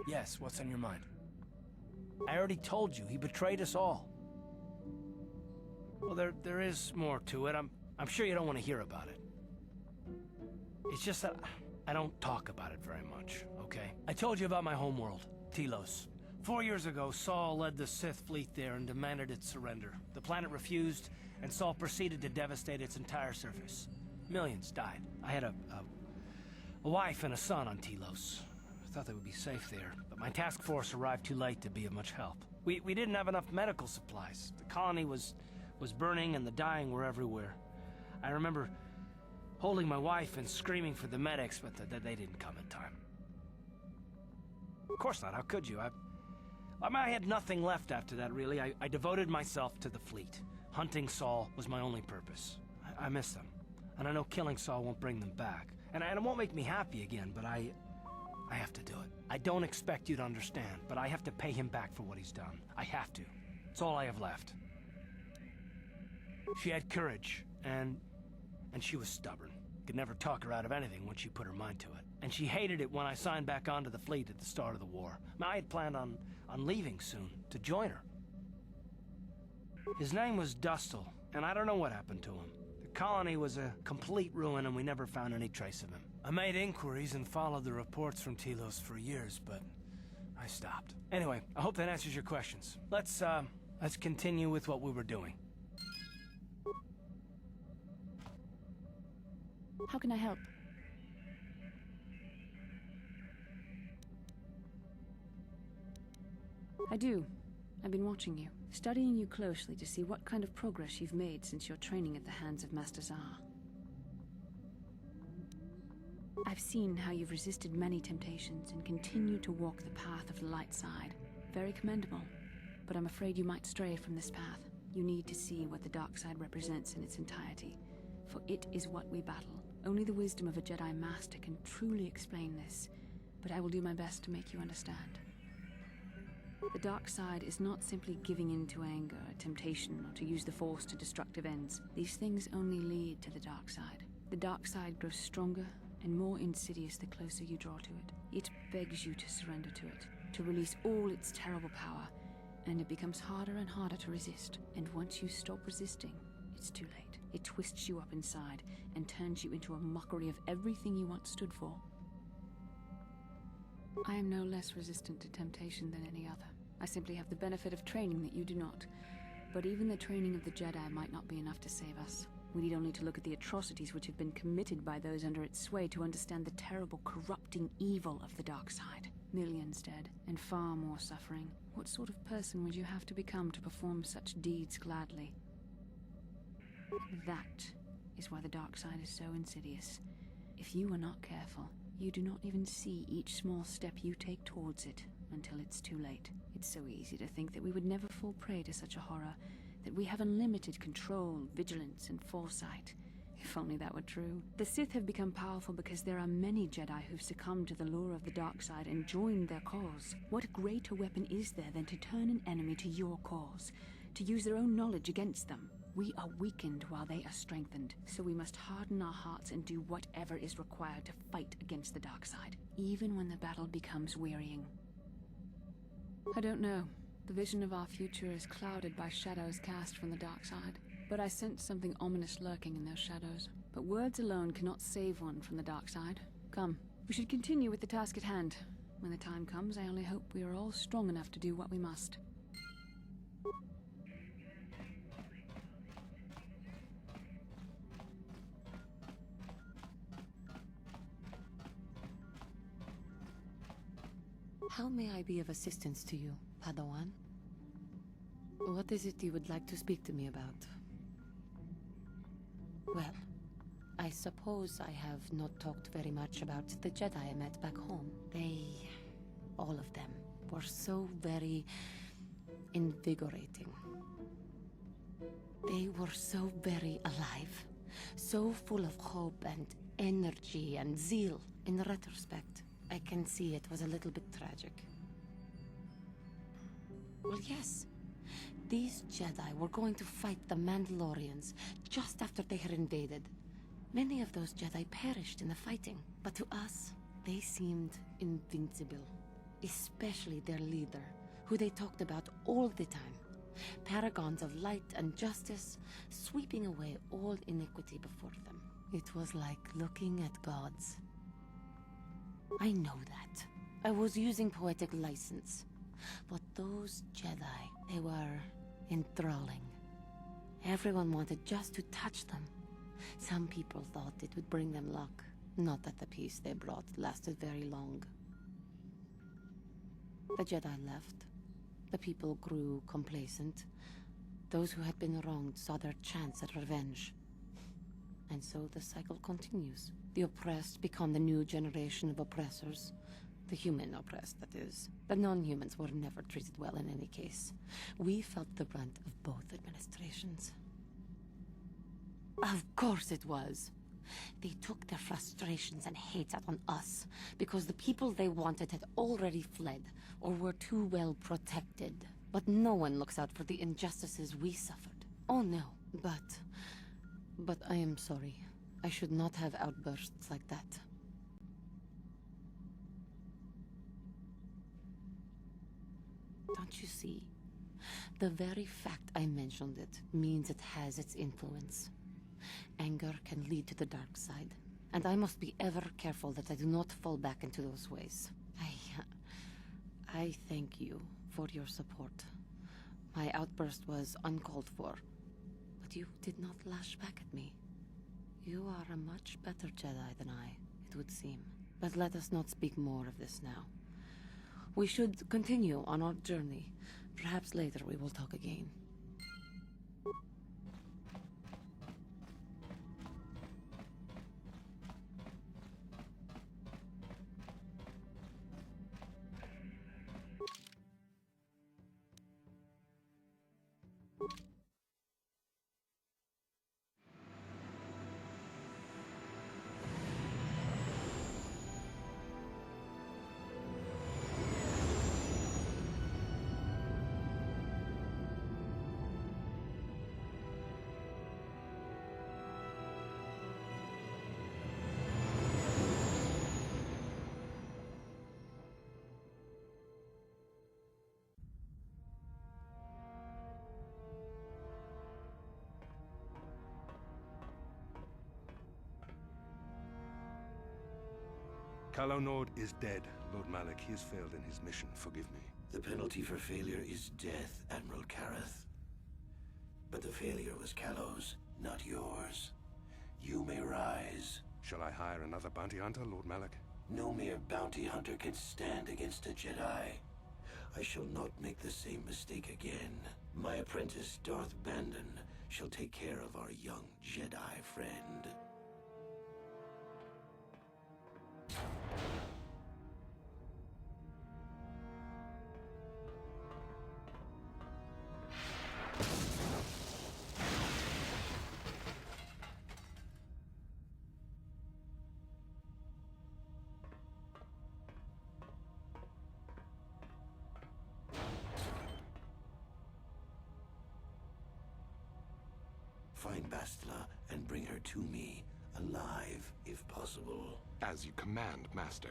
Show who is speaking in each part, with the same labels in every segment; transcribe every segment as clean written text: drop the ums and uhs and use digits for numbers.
Speaker 1: Yes, what's on your mind? I already told you, he betrayed us all. Well, there is more to it. I'm sure you don't want to hear about it. It's just that I don't talk about it very much, okay? I told you about my homeworld, Telos. 4 years ago, Saul led the Sith fleet there and demanded its surrender. The planet refused, and Saul proceeded to devastate its entire surface. Millions died. I had a wife and a son on Telos. I thought they would be safe there, but my task force arrived too late to be of much help. We didn't have enough medical supplies. The colony was burning and the dying were everywhere. I remember holding my wife and screaming for the medics, but they didn't come in time. Of course not, how could you? I had nothing left after that, really. I devoted myself to the fleet. Hunting Saul was my only purpose. I miss them, and I know killing Saul won't bring them back. And it won't make me happy again, but I have to do it. I don't expect you to understand, but I have to pay him back for what he's done. I have to. It's all I have left. She had courage, and she was stubborn. Could never talk her out of anything once she put her mind to it. And she hated it when I signed back onto the fleet at the start of the war. I had planned on leaving soon, to join her. His name was Dustil, and I don't know what happened to him. The colony was a complete ruin, and we never found any trace of him. I made inquiries and followed the reports from Telos for years, but I stopped. Anyway, I hope that answers your questions. Let's continue with what we were doing.
Speaker 2: How can I help? I do. I've been watching you, studying you closely to see what kind of progress you've made since your training at the hands of Master Zar. I've seen how you've resisted many temptations and continue to walk the path of the light side. Very commendable, but I'm afraid you might stray from this path. You need to see what the dark side represents in its entirety, for it is what we battle. Only the wisdom of a Jedi Master can truly explain this, but I will do my best to make you understand. The dark side is not simply giving in to anger, temptation, or to use the Force to destructive ends. These things only lead to the dark side. The dark side grows stronger and more insidious the closer you draw to it. It begs you to surrender to it, to release all its terrible power, and it becomes harder and harder to resist. And once you stop resisting, it's too late. It twists you up inside and turns you into a mockery of everything you once stood for. I am no less resistant to temptation than any other. I simply have the benefit of training that you do not. But even the training of the Jedi might not be enough to save us. We need only to look at the atrocities which have been committed by those under its sway to understand the terrible, corrupting evil of the dark side. Millions dead, and far more suffering. What sort of person would you have to become to perform such deeds gladly? That is why the dark side is so insidious. If you are not careful, you do not even see each small step you take towards it until it's too late. It's so easy to think that we would never fall prey to such a horror, that we have unlimited control, vigilance, and foresight. If only that were true. The Sith have become powerful because there are many Jedi who've succumbed to the lure of the dark side and joined their cause. What greater weapon is there than to turn an enemy to your cause, to use their own knowledge against them? We are weakened while they are strengthened, so we must harden our hearts and do whatever is required to fight against the dark side, even when the battle becomes wearying. I don't know. The vision of our future is clouded by shadows cast from the dark side, but I sense something ominous lurking in those shadows. But words alone cannot save one from the dark side. Come, we should continue with the task at hand. When the time comes, I only hope we are all strong enough to do what we must.
Speaker 3: How may I be of assistance to you, Padawan? What is it you would like to speak to me about? Well, I suppose I have not talked very much about the Jedi I met back home. They, all of them, were so very invigorating. They were so very alive, so full of hope and energy and zeal. In retrospect, I can see it was a little bit tragic. Well, yes. These Jedi were going to fight the Mandalorians just after they had invaded. Many of those Jedi perished in the fighting, but to us, they seemed invincible. especially their leader, who they talked about all the time. Paragons of light and justice, sweeping away all iniquity before them. It was like looking at gods. I know that. I was using poetic license. But those Jedi, they were enthralling. Everyone wanted just to touch them. Some people thought it would bring them luck. Not that the peace they brought lasted very long. The Jedi left. The people grew complacent. Those who had been wronged saw their chance at revenge. And so the cycle continues. The oppressed become the new generation of oppressors. The human oppressed, that is. The non-humans were never treated well in any case. We felt the brunt of both administrations. Of course it was. They took their frustrations and hate out on us, because the people they wanted had already fled, or were too well protected. But no one looks out for the injustices we suffered. Oh no, but I am sorry. I should not have outbursts like that. Don't you see? The very fact I mentioned it means it has its influence. Anger can lead to the dark side, and I must be ever careful that I do not fall back into those ways. I thank you for your support. My outburst was uncalled for, but you did not lash back at me. You are a much better Jedi than I, it would seem. But let us not speak more of this now. We should continue on our journey. Perhaps later we will talk again.
Speaker 4: KotOR is dead, Lord Malak. He has failed in his mission. Forgive me.
Speaker 5: The penalty for failure is death, Admiral Kareth. But the failure was Callow's, not yours. You may rise.
Speaker 4: Shall I hire another bounty hunter, Lord Malak?
Speaker 5: No mere bounty hunter can stand against a Jedi. I shall not make the same mistake again. My apprentice, Darth Bandon, shall take care of our young Jedi friend. Find Bastila and bring her to me, alive, if possible.
Speaker 4: As you command, Master.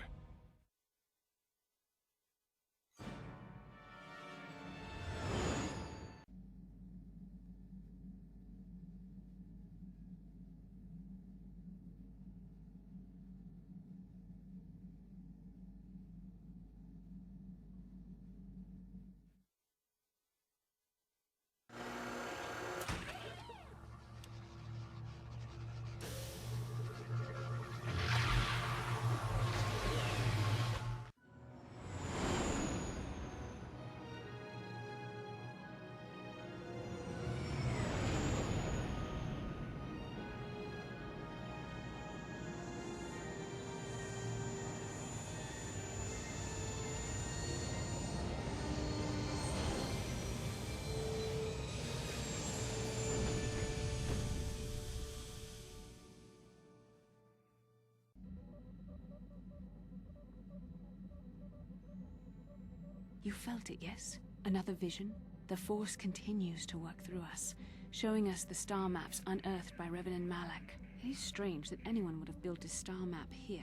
Speaker 2: You felt it, yes? Another vision? The Force continues to work through us, showing us the star maps unearthed by Reverend Malak. It is strange that anyone would have built a star map here,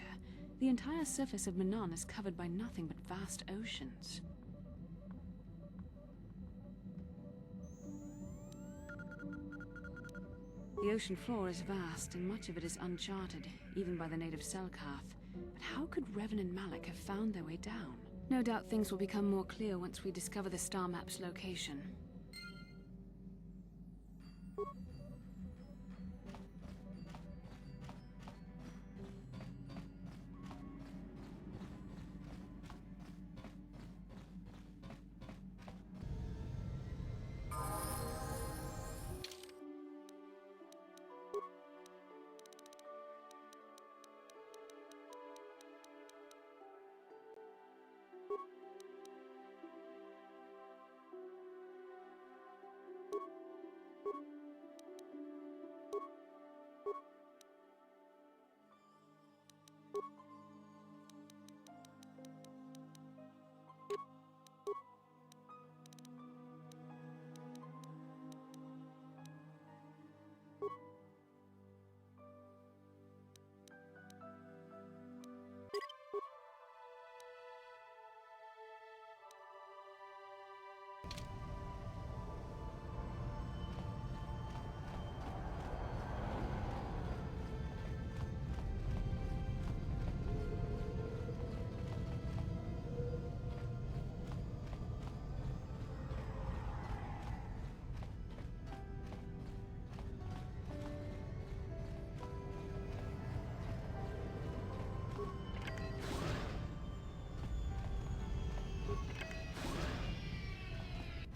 Speaker 2: The entire surface of Manan is covered by nothing but vast oceans. The ocean floor is vast, and much of it is uncharted, even by the native Selkath. But how could Revan and Malik have found their way down? No doubt things will become more clear once we discover the star map's location.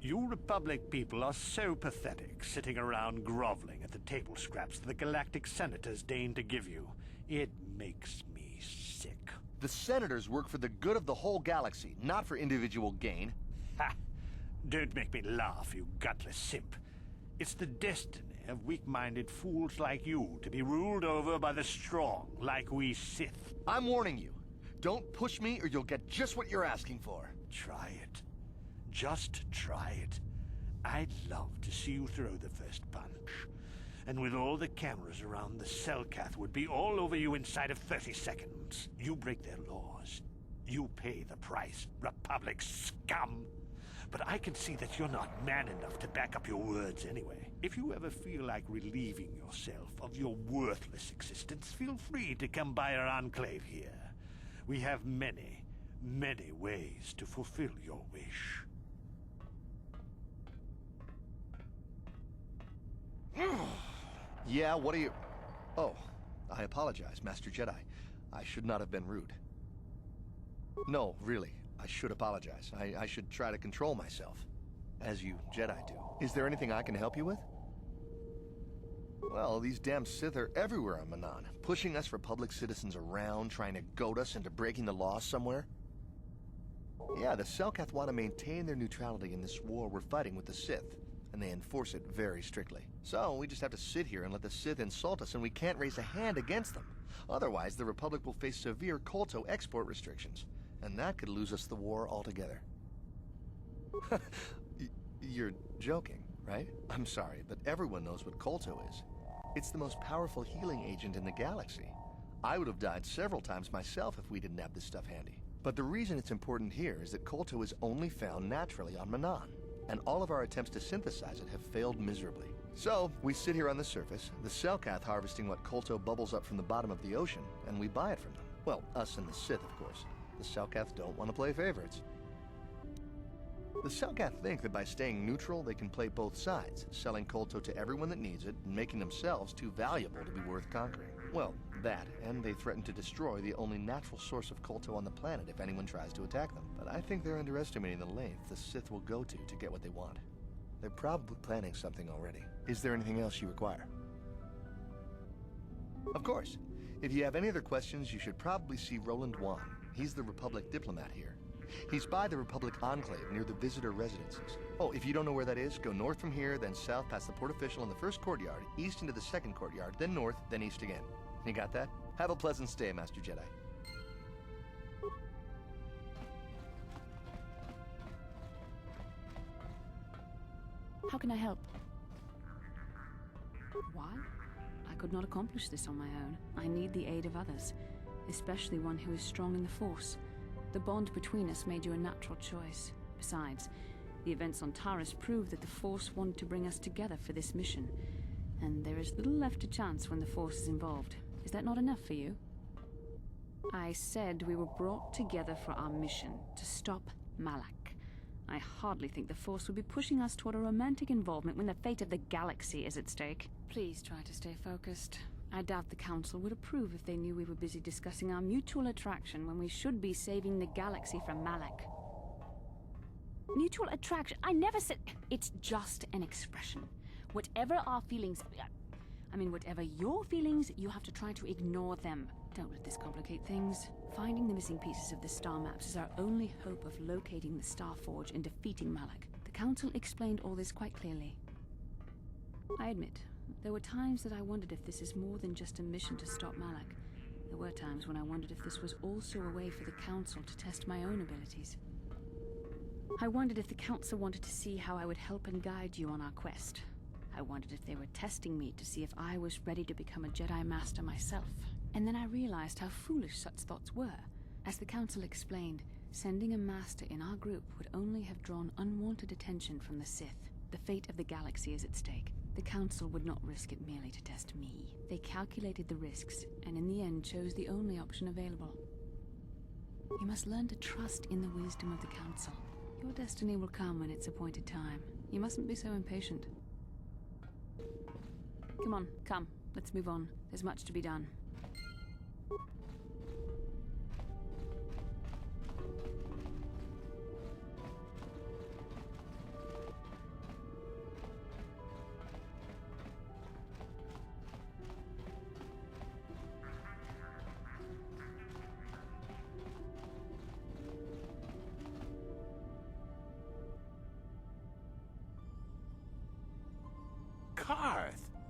Speaker 6: You Republic people are so pathetic, sitting around groveling at the table scraps the galactic senators deign to give you. It makes me sick.
Speaker 7: The senators work for the good of the whole galaxy, not for individual gain.
Speaker 6: Ha! Don't make me laugh, you gutless simp. It's the destiny of weak-minded fools like you to be ruled over by the strong, like we Sith.
Speaker 7: I'm warning you. Don't push me or you'll get just what you're asking for.
Speaker 6: Try it. Just try it. I'd love to see you throw the first punch. And with all the cameras around, the Selkath would be all over you inside of 30 seconds. You break their laws. You pay the price, Republic scum. But I can see that you're not man enough to back up your words anyway. If you ever feel like relieving yourself of your worthless existence, feel free to come by our enclave here. We have many, many ways to fulfill your wish.
Speaker 7: Yeah, what are you... Oh, I apologize, Master Jedi. I should not have been rude. No, really, I should apologize. I should try to control myself, as you Jedi do. Is there anything I can help you with? Well, these damn Sith are everywhere on Manan, pushing us Republic citizens around, trying to goad us into breaking the law somewhere. Yeah, the Selkath want to maintain their neutrality in this war we're fighting with the Sith, and they enforce it very strictly. So we just have to sit here and let the Sith insult us, and we can't raise a hand against them. Otherwise, the Republic will face severe KotOR export restrictions, and that could lose us the war altogether. You're joking, right? I'm sorry, but everyone knows what KotOR is. It's the most powerful healing agent in the galaxy. I would have died several times myself if we didn't have this stuff handy. But the reason it's important here is that KotOR is only found naturally on Manan, and all of our attempts to synthesize it have failed miserably. So, we sit here on the surface, the Selkath harvesting what KotOR bubbles up from the bottom of the ocean, and we buy it from them. Well, us and the Sith, of course. The Selkath don't want to play favorites. The Selkath think that by staying neutral, they can play both sides, selling KotOR to everyone that needs it, and making themselves too valuable to be worth conquering. Well, that, and they threaten to destroy the only natural source of KotOR on the planet if anyone tries to attack them. But I think they're underestimating the length the Sith will go to get what they want. They're probably planning something already. Is there anything else you require? Of course. If you have any other questions, you should probably see Roland Wan. He's the Republic diplomat here. He's by the Republic Enclave near the visitor residences. Oh, if you don't know where that is, go north from here, then south past the port official in the first courtyard, east into the second courtyard, then north, then east again. You got that? Have a pleasant stay, Master Jedi.
Speaker 2: How can I help? Why? I could not accomplish this on my own. I need the aid of others. especially one who is strong in the Force. The bond between us made you a natural choice. Besides, the events on Taris prove that the Force wanted to bring us together for this mission, and there is little left to chance when the Force is involved. Is that not enough for you? I said we were brought together for our mission, to stop Malak. I hardly think the Force would be pushing us toward a romantic involvement when the fate of the galaxy is at stake. Please try to stay focused. I doubt the Council would approve if they knew we were busy discussing our mutual attraction when we should be saving the galaxy from Malak. Mutual attraction? I never said... It's just an expression. Whatever our feelings... whatever your feelings, you have to try to ignore them. Don't let this complicate things. Finding the missing pieces of the star maps is our only hope of locating the Star Forge and defeating Malak. The Council explained all this quite clearly. I admit, there were times that I wondered if this is more than just a mission to stop Malak. There were times when I wondered if this was also a way for the Council to test my own abilities. I wondered if the Council wanted to see how I would help and guide you on our quest. I wondered if they were testing me to see if I was ready to become a Jedi Master myself. And then I realized how foolish such thoughts were. As the Council explained, sending a Master in our group would only have drawn unwanted attention from the Sith. The fate of the galaxy is at stake. The Council would not risk it merely to test me. They calculated the risks, and in the end chose the only option available. You must learn to trust in the wisdom of the Council. Your destiny will come when its appointed time. You mustn't be so impatient. Come on, come. Let's move on. There's much to be done.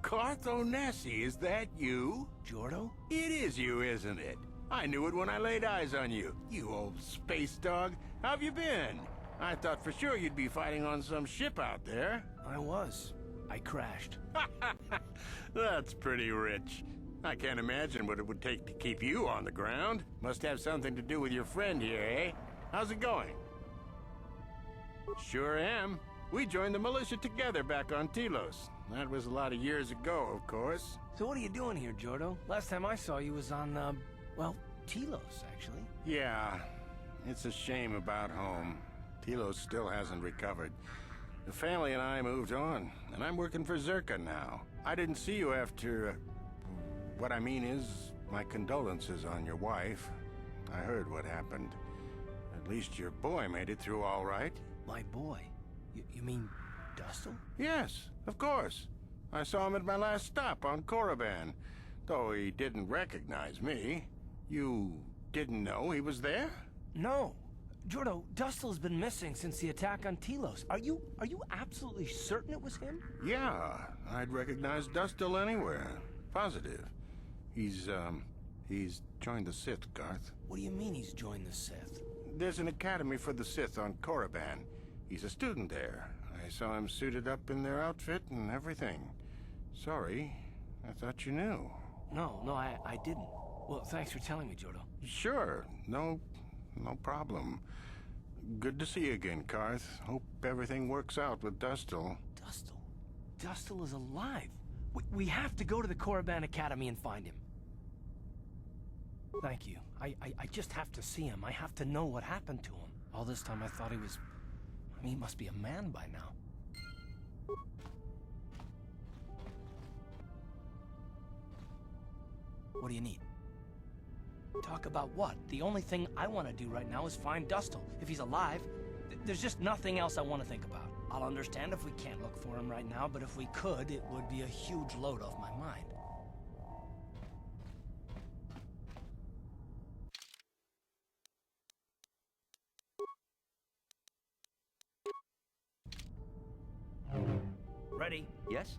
Speaker 8: Karth Onesi, is that you?
Speaker 1: Jordo?
Speaker 8: It is you, isn't it? I knew it when I laid eyes on you. You old space dog. How have you been? I thought for sure you'd be fighting on some ship out there.
Speaker 1: I was. I crashed.
Speaker 8: That's pretty rich. I can't imagine what it would take to keep you on the ground. Must have something to do with your friend here, eh? How's it going? Sure am. We joined the militia together back on Telos. That was a lot of years ago, of course.
Speaker 1: So what are you doing here, Jordo? Last time I saw you was on, Telos, actually.
Speaker 8: Yeah, it's a shame about home. Telos still hasn't recovered. The family and I moved on, and I'm working for Zerka now. I didn't see you after... what I mean is, my condolences on your wife. I heard what happened. At least your boy made it through all right.
Speaker 1: My boy? You mean Dustle?
Speaker 8: Yes, of course. I saw him at my last stop on Korriban, though he didn't recognize me. You didn't know he was there?
Speaker 1: No. Jordo, Dustle's been missing since the attack on Telos. Are you absolutely certain it was him?
Speaker 8: Yeah, I'd recognize Dustle anywhere. Positive. He's joined the Sith, Garth.
Speaker 1: What do you mean he's joined the Sith?
Speaker 8: There's an academy for the Sith on Korriban. He's a student there. I saw him suited up in their outfit and everything. Sorry, I thought you knew.
Speaker 1: No, I didn't. Well, thanks for telling me, Jordo.
Speaker 8: Sure, no problem. Good to see you again, Karth. Hope everything works out with Dustle.
Speaker 1: Dustle? Dustle is alive. We have to go to the Korriban Academy and find him. Thank you. I just have to see him. I have to know what happened to him. All this time I thought he was... he must be a man by now. What do you need? Talk about what? The only thing I want to do right now is find Dustle. If he's alive, there's just nothing else I want to think about. I'll understand if we can't look for him right now, but if we could, it would be a huge load off my mind. Ready?
Speaker 9: Yes?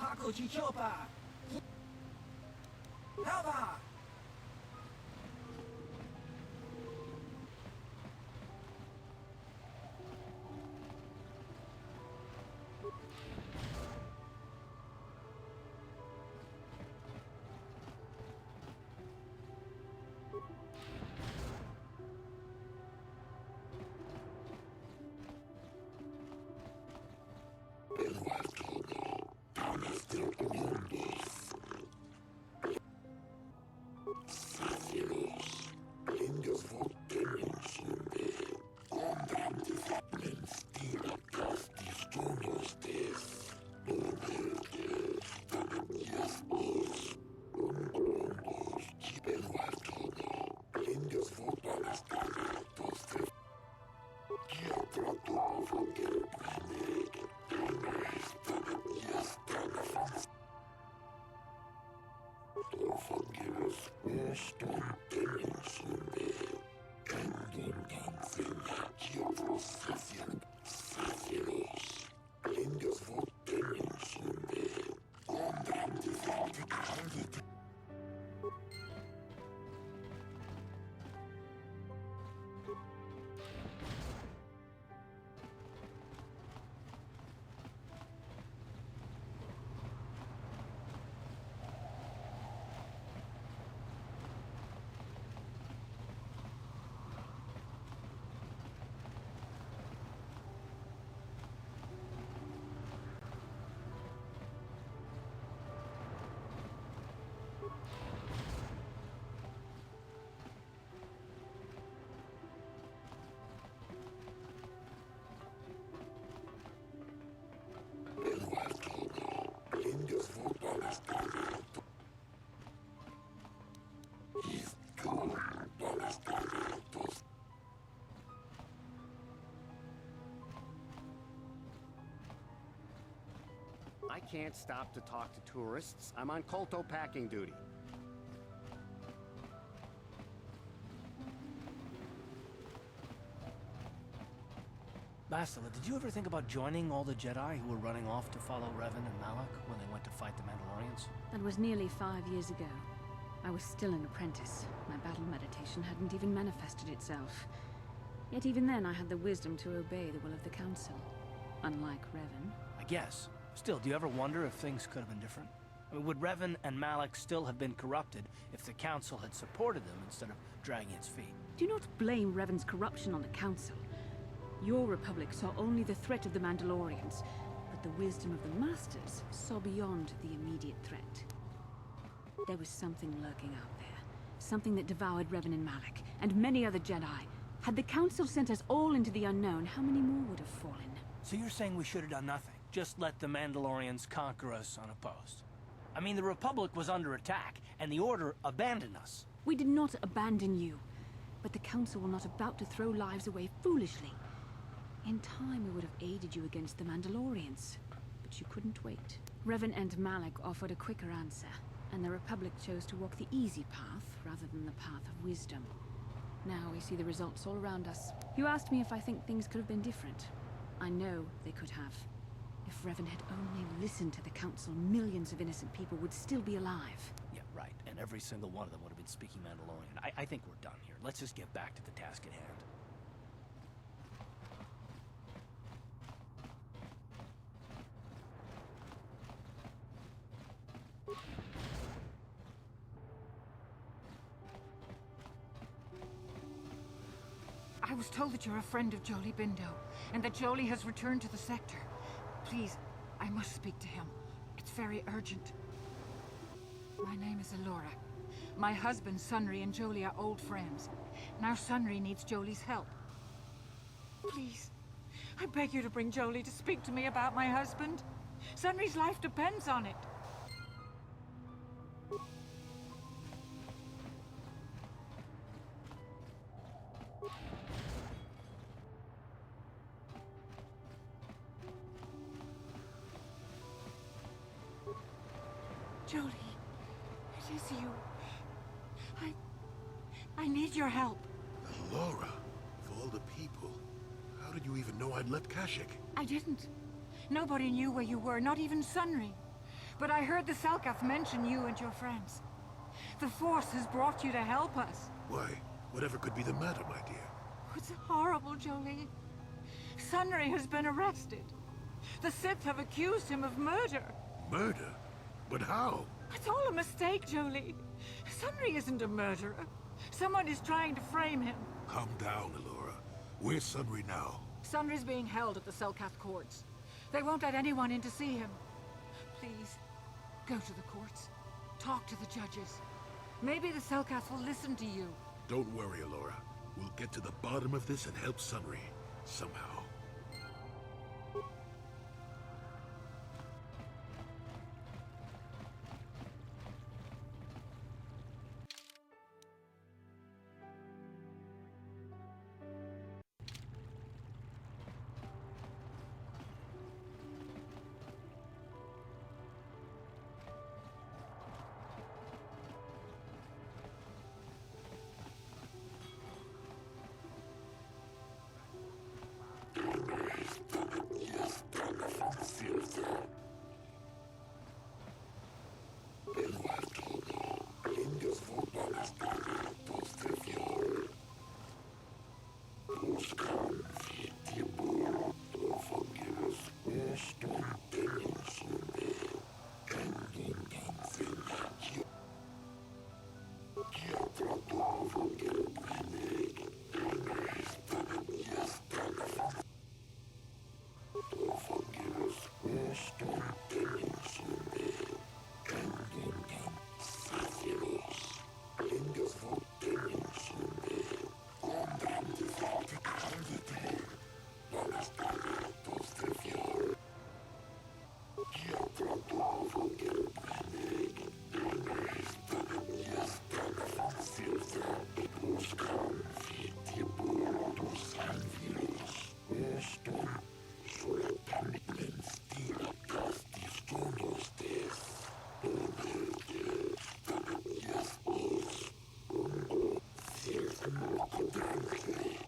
Speaker 1: Hakuchi Chopa! Helva!
Speaker 9: I can't stop to talk to tourists. I'm on KotOR packing duty.
Speaker 1: Bastila, did you ever think about joining all the Jedi who were running off to follow Revan and Malak when they went to fight the Mandalorians?
Speaker 2: That was nearly 5 years ago. I was still an apprentice. My battle meditation hadn't even manifested itself. Yet even then I had the wisdom to obey the will of the Council. Unlike Revan.
Speaker 1: I guess. Still, do you ever wonder if things could have been different? I mean, would Revan and Malak still have been corrupted if the Council had supported them instead of dragging its feet?
Speaker 2: Do not blame Revan's corruption on the Council. Your Republic saw only the threat of the Mandalorians, but the wisdom of the Masters saw beyond the immediate threat. There was something lurking out there. Something that devoured Revan and Malak, and many other Jedi. Had the Council sent us all into the unknown, how many more would have fallen?
Speaker 1: So you're saying we should have done nothing? Just let the Mandalorians conquer us unopposed? I mean, the Republic was under attack, and the Order abandoned us.
Speaker 2: We did not abandon you, but the Council were not about to throw lives away foolishly. In time, we would have aided you against the Mandalorians, but you couldn't wait. Revan and Malak offered a quicker answer, and the Republic chose to walk the easy path rather than the path of wisdom. Now we see the results all around us. You asked me if I think things could have been different. I know they could have. If Revan had only listened to the Council, millions of innocent people would still be alive.
Speaker 1: Yeah, right. And every single one of them would have been speaking Mandalorian. I think we're done here. Let's just get back to the task at hand.
Speaker 10: I was told that you're a friend of Jolie Bindo, and that Jolie has returned to the sector. Please, I must speak to him. It's very urgent. My name is Alora. My husband, Sunry, and Jolie are old friends. Now Sunry needs Jolie's help. Please, I beg you to bring Jolie to speak to me about my husband. Sunry's life depends on it. Jolie, it is you. I need your help.
Speaker 11: Laura, of all the people, how did you even know I'd left Kashyyyk?
Speaker 10: I didn't. Nobody knew where you were, not even Sunry. But I heard the Selkath mention you and your friends. The Force has brought you to help us.
Speaker 11: Why? Whatever could be the matter, my dear?
Speaker 10: It's horrible, Jolie. Sunry has been arrested. The Sith have accused him of murder.
Speaker 11: Murder? But how?
Speaker 10: It's all a mistake, Jolie. Sunry isn't a murderer. Someone is trying to frame him.
Speaker 11: Calm down, Alora. Where's Sunry now?
Speaker 10: Sunry's being held at the Selkath courts. They won't let anyone in to see him. Please, go to the courts. Talk to the judges. Maybe the Selkath will listen to you.
Speaker 11: Don't worry, Alora. We'll get to the bottom of this and help Sunry. Somehow.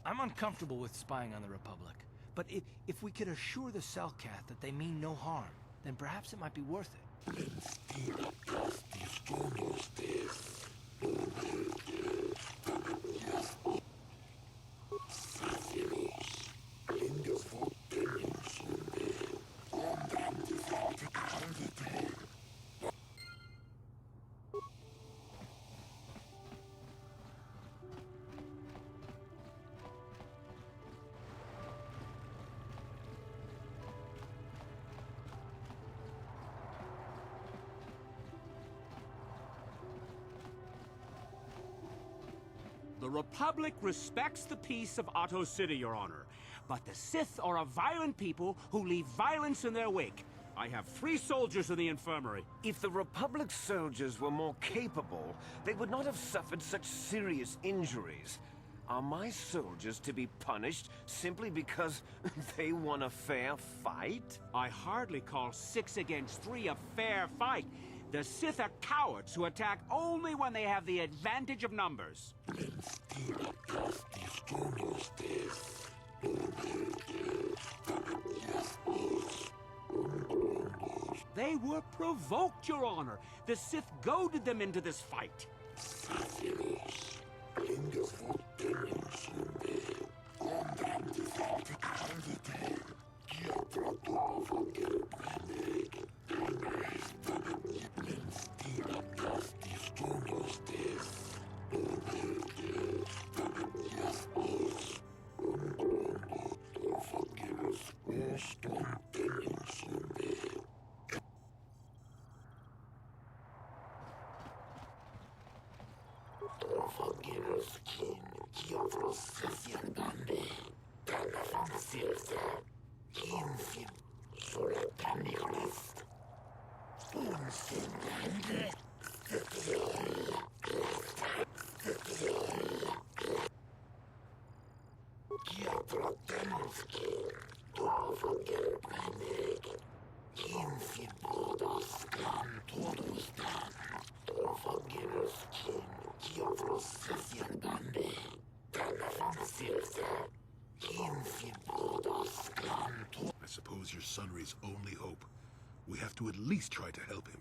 Speaker 1: I'm uncomfortable with spying on the Republic, but if we could assure the Selkath that they mean no harm, then perhaps it might be worth it.
Speaker 12: The Republic respects the peace of Otto City, Your Honor. But the Sith are a violent people who leave violence in their wake. I have 3 soldiers in the infirmary.
Speaker 13: If the Republic's soldiers were more capable, they would not have suffered such serious injuries. Are my soldiers to be punished simply because they won a fair fight?
Speaker 12: I hardly call 6 against 3 a fair fight. The Sith are cowards who attack only when they have the advantage of numbers. They were provoked, Your Honor. The Sith goaded them into this fight.
Speaker 11: I suppose your Sunry's only hope. We have to at least try to help him.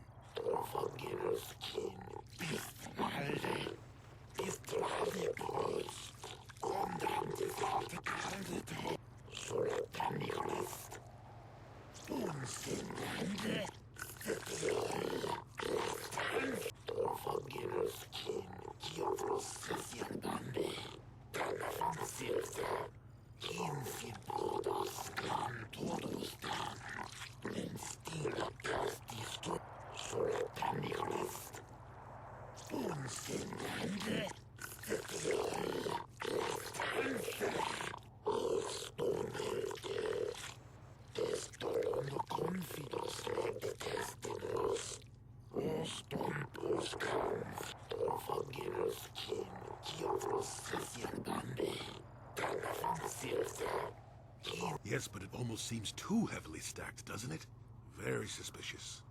Speaker 11: Yes, but it almost seems too heavily stacked, doesn't it? Very suspicious.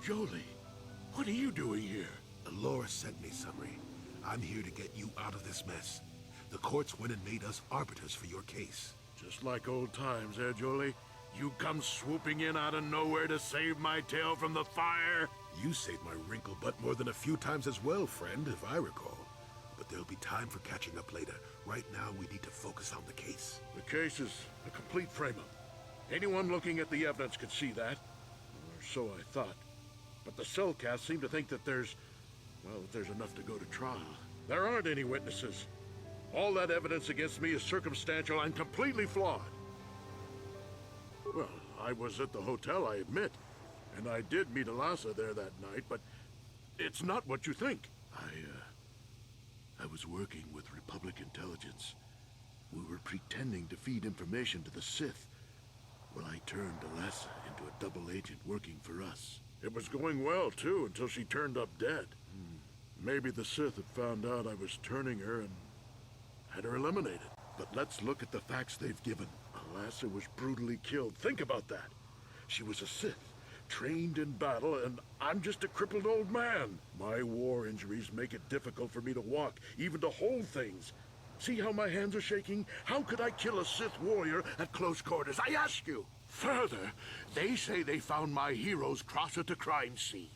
Speaker 11: Jolie, what are you doing here? Laura sent me, Sunry. I'm here to get you out of this mess. The courts went and made us arbiters for your case.
Speaker 14: Just like old times, eh, Jolie? You come swooping in out of nowhere to save my tail from the fire?
Speaker 11: You saved my wrinkle butt more than a few times as well, friend, if I recall. But there'll be time for catching up later. Right now, we need to focus on the case.
Speaker 14: The case is a complete frame-up. Anyone looking at the evidence could see that. Or so I thought. But the Cellcasts seem to think that there's enough to go to trial. There aren't any witnesses. All that evidence against me is circumstantial and completely flawed. Well, I was at the hotel, I admit. And I did meet Alasa there that night, but it's not what you think. I was working with Republic intelligence. We were pretending to feed information to the Sith. Well, I turned Alasa into a double agent working for us. It was going well, too, until she turned up dead. Maybe the Sith had found out I was turning her and had her eliminated. But let's look at the facts they've given. Alasa was brutally killed. Think about that. She was a Sith, trained in battle, and I'm just a crippled old man. My war injuries make it difficult for me to walk, even to hold things. See how my hands are shaking? How could I kill a Sith warrior at close quarters? I ask you! Further, they say they found my hero's cross at the crime scene.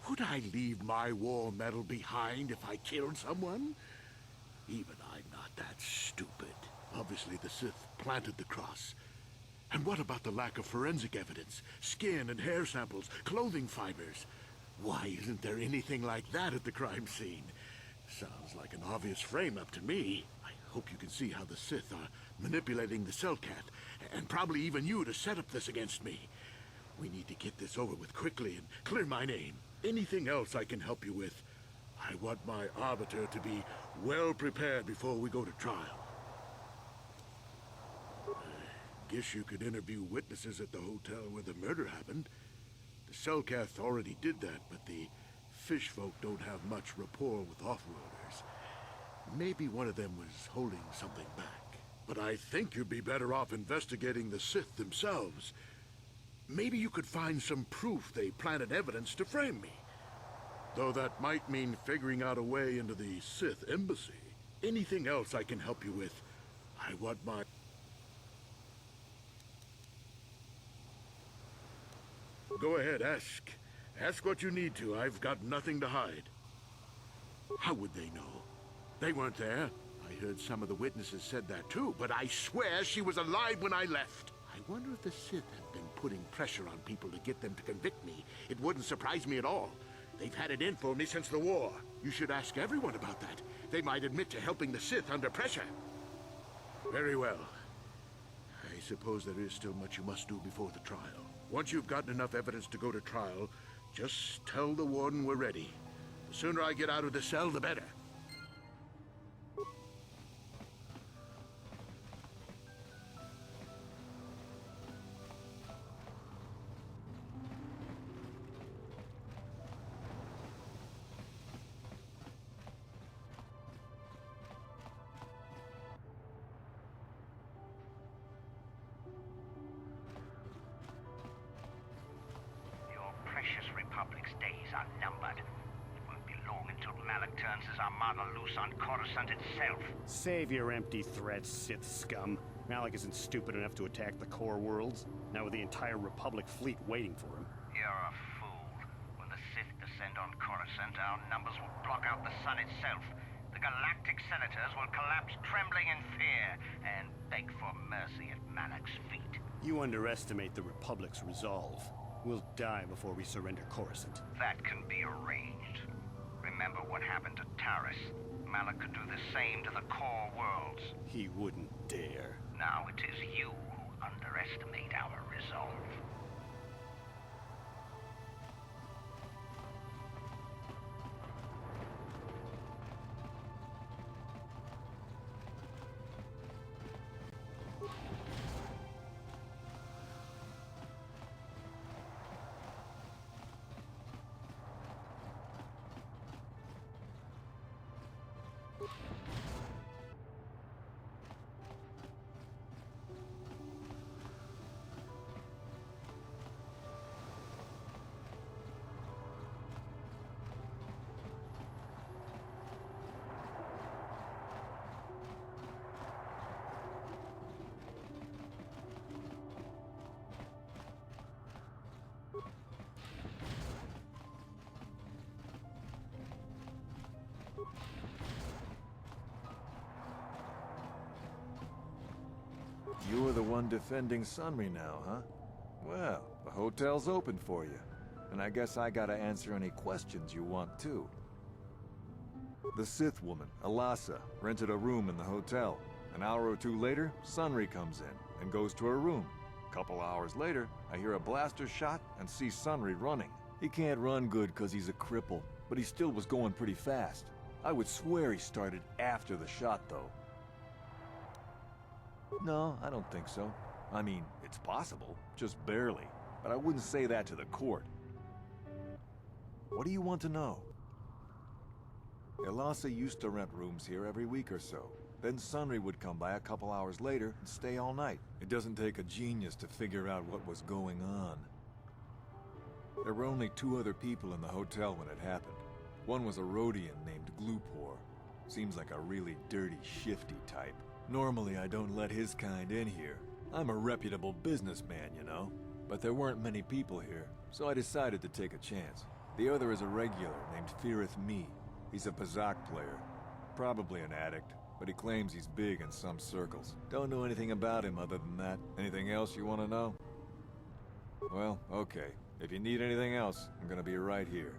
Speaker 14: Would I leave my war medal behind if I killed someone? Even I'm not that stupid. Obviously, the Sith planted the cross. And what about the lack of forensic evidence? Skin and hair samples, clothing fibers. Why isn't there anything like that at the crime scene? Sounds like an obvious frame-up to me. I hope you can see how the Sith are manipulating the Cellcat, and probably even you to set up this against me. We need to get this over with quickly and clear my name. Anything else I can help you with? I want my arbiter to be well prepared before we go to trial. I guess you could interview witnesses at the hotel where the murder happened. The Cellcath already did that, but the fish folk don't have much rapport with off-worlders. Maybe one of them was holding something back. But I think you'd be better off investigating the Sith themselves. Maybe you could find some proof they planted evidence to frame me. Though that might mean figuring out a way into the Sith embassy. Anything else I can help you with? I want my... Go ahead, ask. Ask what you need to. I've got nothing to hide. How would they know? They weren't there. I heard some of the witnesses said that too, but I swear she was alive when I left. I wonder if the Sith have been putting pressure on people to get them to convict me. It wouldn't surprise me at all. They've had it in for me since the war. You should ask everyone about that. They might admit to helping the Sith under pressure. Very well. I suppose there is still much you must do before the trial. Once you've gotten enough evidence to go to trial, just tell the warden we're ready. The sooner I get out of the cell, the better.
Speaker 15: Republic's days are numbered. It won't be long until Malak turns his armada loose on Coruscant itself.
Speaker 9: Save your empty threats, Sith scum. Malak isn't stupid enough to attack the core worlds, now with the entire Republic fleet waiting for him.
Speaker 15: You're a fool. When the Sith descend on Coruscant, our numbers will block out the sun itself. The galactic senators will collapse trembling in fear and beg for mercy at Malak's feet.
Speaker 9: You underestimate the Republic's resolve. We'll die before we surrender Coruscant.
Speaker 15: That can be arranged. Remember what happened to Taris. Malak could do the same to the core worlds.
Speaker 9: He wouldn't dare.
Speaker 15: Now it is you who underestimate our resolve.
Speaker 16: You're the one defending Sunry now, huh? Well, the hotel's open for you. And I guess I gotta answer any questions you want too. The Sith woman, Alasa, rented a room in the hotel. An hour or two later, Sunry comes in and goes to her room. A couple hours later, I hear a blaster shot and see Sunry running. He can't run good because he's a cripple, but he still was going pretty fast. I would swear he started after the shot, though. No, I don't think so. I mean, it's possible, just barely. But I wouldn't say that to the court. What do you want to know? Alasa used to rent rooms here every week or so. Then Sunry would come by a couple hours later and stay all night. It doesn't take a genius to figure out what was going on. There were only two other people in the hotel when it happened. One was a Rhodian named Glupor. Seems like a really dirty, shifty type. Normally, I don't let his kind in here. I'm a reputable businessman, you know. But there weren't many people here, so I decided to take a chance. The other is a regular named Feareth Me. He's a Pazak player. Probably an addict, but he claims he's big in some circles. Don't know anything about him other than that. Anything else you want to know? Well, okay. If you need anything else, I'm gonna be right here.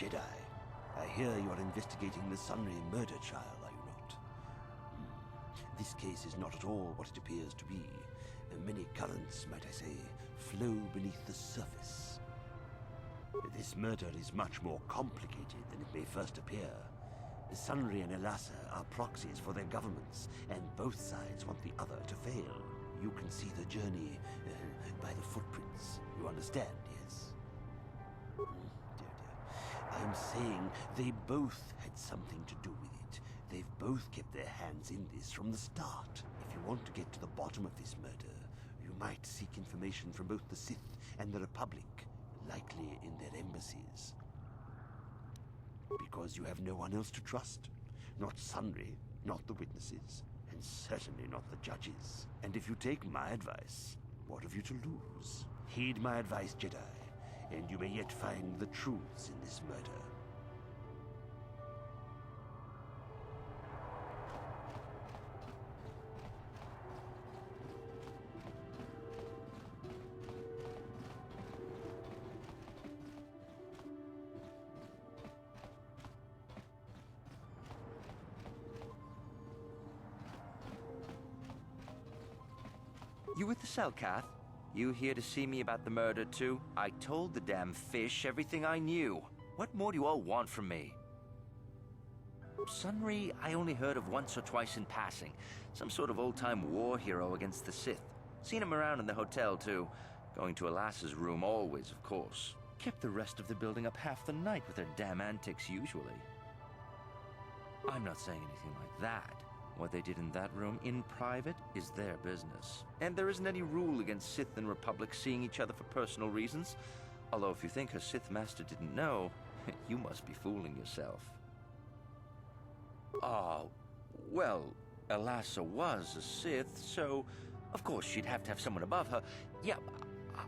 Speaker 5: Jedi. I hear you are investigating the Sunry murder trial, are you not? This case is not at all what it appears to be. Many currents, might I say, flow beneath the surface. This murder is much more complicated than it may first appear. Sunry and Elassa are proxies for their governments, and both sides want the other to fail. You can see the journey by the footprints. You understand, yes? Dear, dear. I'm saying they both had something to do with it. They've both kept their hands in this from the start. If you want to get to the bottom of this murder, you might seek information from both the Sith and the Republic, likely in their embassies. Because you have no one else to trust. Not Sunry, not the witnesses, and certainly not the judges. And if you take my advice, what have you to lose? Heed my advice, Jedi, and you may yet find the truths in this murder.
Speaker 17: You with the Selkath? You here to see me about the murder, too? I told the damn fish everything I knew. What more do you all want from me? Sunry, I only heard of once or twice in passing. Some sort of old-time war hero against the Sith. Seen him around in the hotel, too. Going to Elassa's room always, of course. Kept the rest of the building up half the night with their damn antics, usually. I'm not saying anything like that. What they did in that room in private is their business. And there isn't any rule against Sith and Republic seeing each other for personal reasons. Although if you think her Sith master didn't know, you must be fooling yourself. Oh, well, Elassa was a Sith, so of course she'd have to have someone above her. Yeah,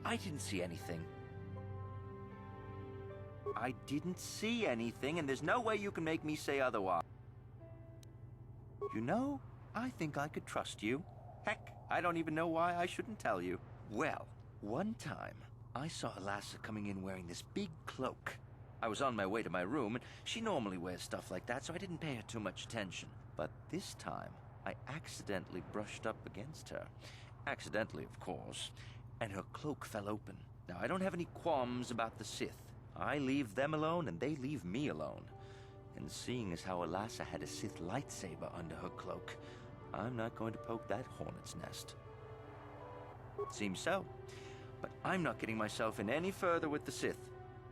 Speaker 17: I didn't see anything. I didn't see anything, and there's no way you can make me say otherwise. You know, I think I could trust you. Heck, I don't even know why I shouldn't tell you. Well, one time, I saw Elassa coming in wearing this big cloak. I was on my way to my room, and she normally wears stuff like that, so I didn't pay her too much attention. But this time, I accidentally brushed up against her. Accidentally, of course. And her cloak fell open. Now, I don't have any qualms about the Sith. I leave them alone, and they leave me alone. And seeing as how Elassa had a Sith lightsaber under her cloak, I'm not going to poke that hornet's nest. Seems so. But I'm not getting myself in any further with the Sith.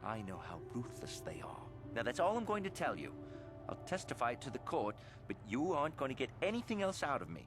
Speaker 17: I know how ruthless they are. Now that's all I'm going to tell you. I'll testify it to the court, but you aren't going to get anything else out of me.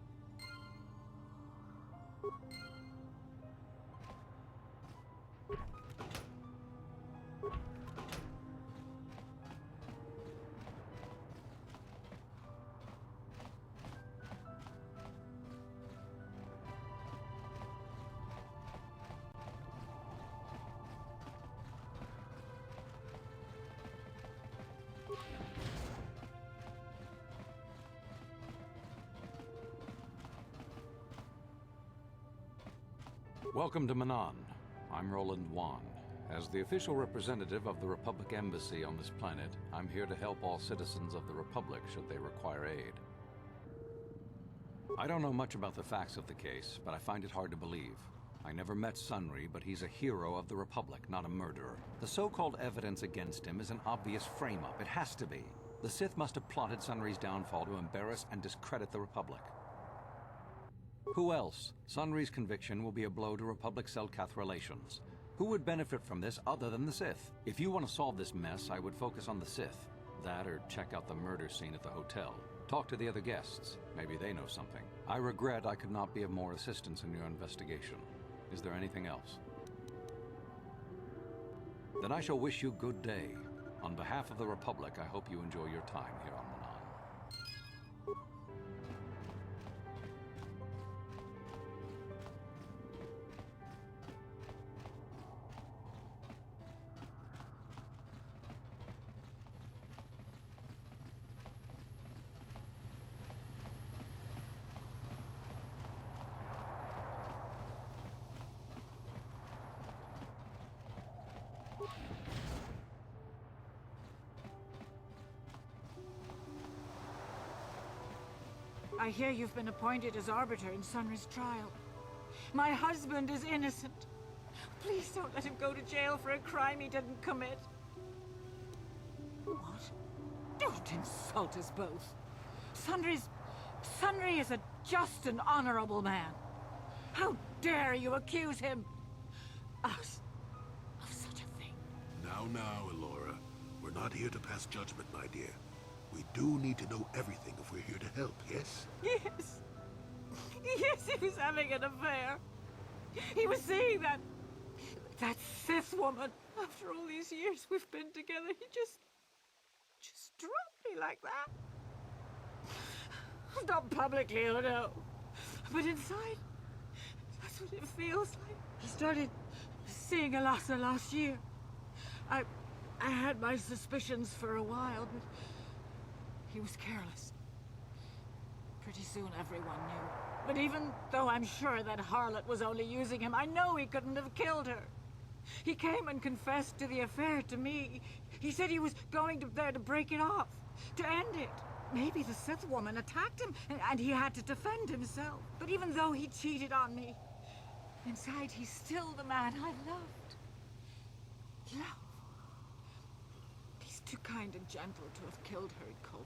Speaker 18: Welcome to Manan. I'm Roland Wan. As the official representative of the Republic Embassy on this planet, I'm here to help all citizens of the Republic should they require aid. I don't know much about the facts of the case, but I find it hard to believe. I never met Sunry, but he's a hero of the Republic, not a murderer. The so-called evidence against him is an obvious frame-up. It has to be. The Sith must have plotted Sunry's downfall to embarrass and discredit the Republic. Who else? Sunry's conviction will be a blow to Republic-Selkath relations. Who would benefit from this other than the Sith? If you want to solve this mess, I would focus on the Sith. That or check out the murder scene at the hotel. Talk to the other guests. Maybe they know something. I regret I could not be of more assistance in your investigation. Is there anything else? Then I shall wish you good day. On behalf of the Republic, I hope you enjoy your time here on Manan.
Speaker 10: I hear you've been appointed as arbiter in Sunry's trial. My husband is innocent. Please don't let him go to jail for a crime he didn't commit. What? Don't insult us both. Sunry is a just and honorable man. How dare you accuse him? Us of such a thing.
Speaker 11: Now, Elora. We're not here to pass judgment, my dear. We do need to know everything if we're here to help, yes?
Speaker 10: Yes. Yes, he was having an affair. He was seeing that Sith woman. After all these years we've been together, he just dropped me like that. Not publicly, oh no. But inside, that's what it feels like. I started seeing Alasa last year. I had my suspicions for a while, but he was careless. Pretty soon everyone knew. But even though I'm sure that harlot was only using him, I know he couldn't have killed her. He came and confessed to the affair to me. He said he was going there to break it off, to end it. Maybe the Sith woman attacked him, and he had to defend himself. But even though he cheated on me, inside he's still the man I loved. Love. He's too kind and gentle to have killed her in cold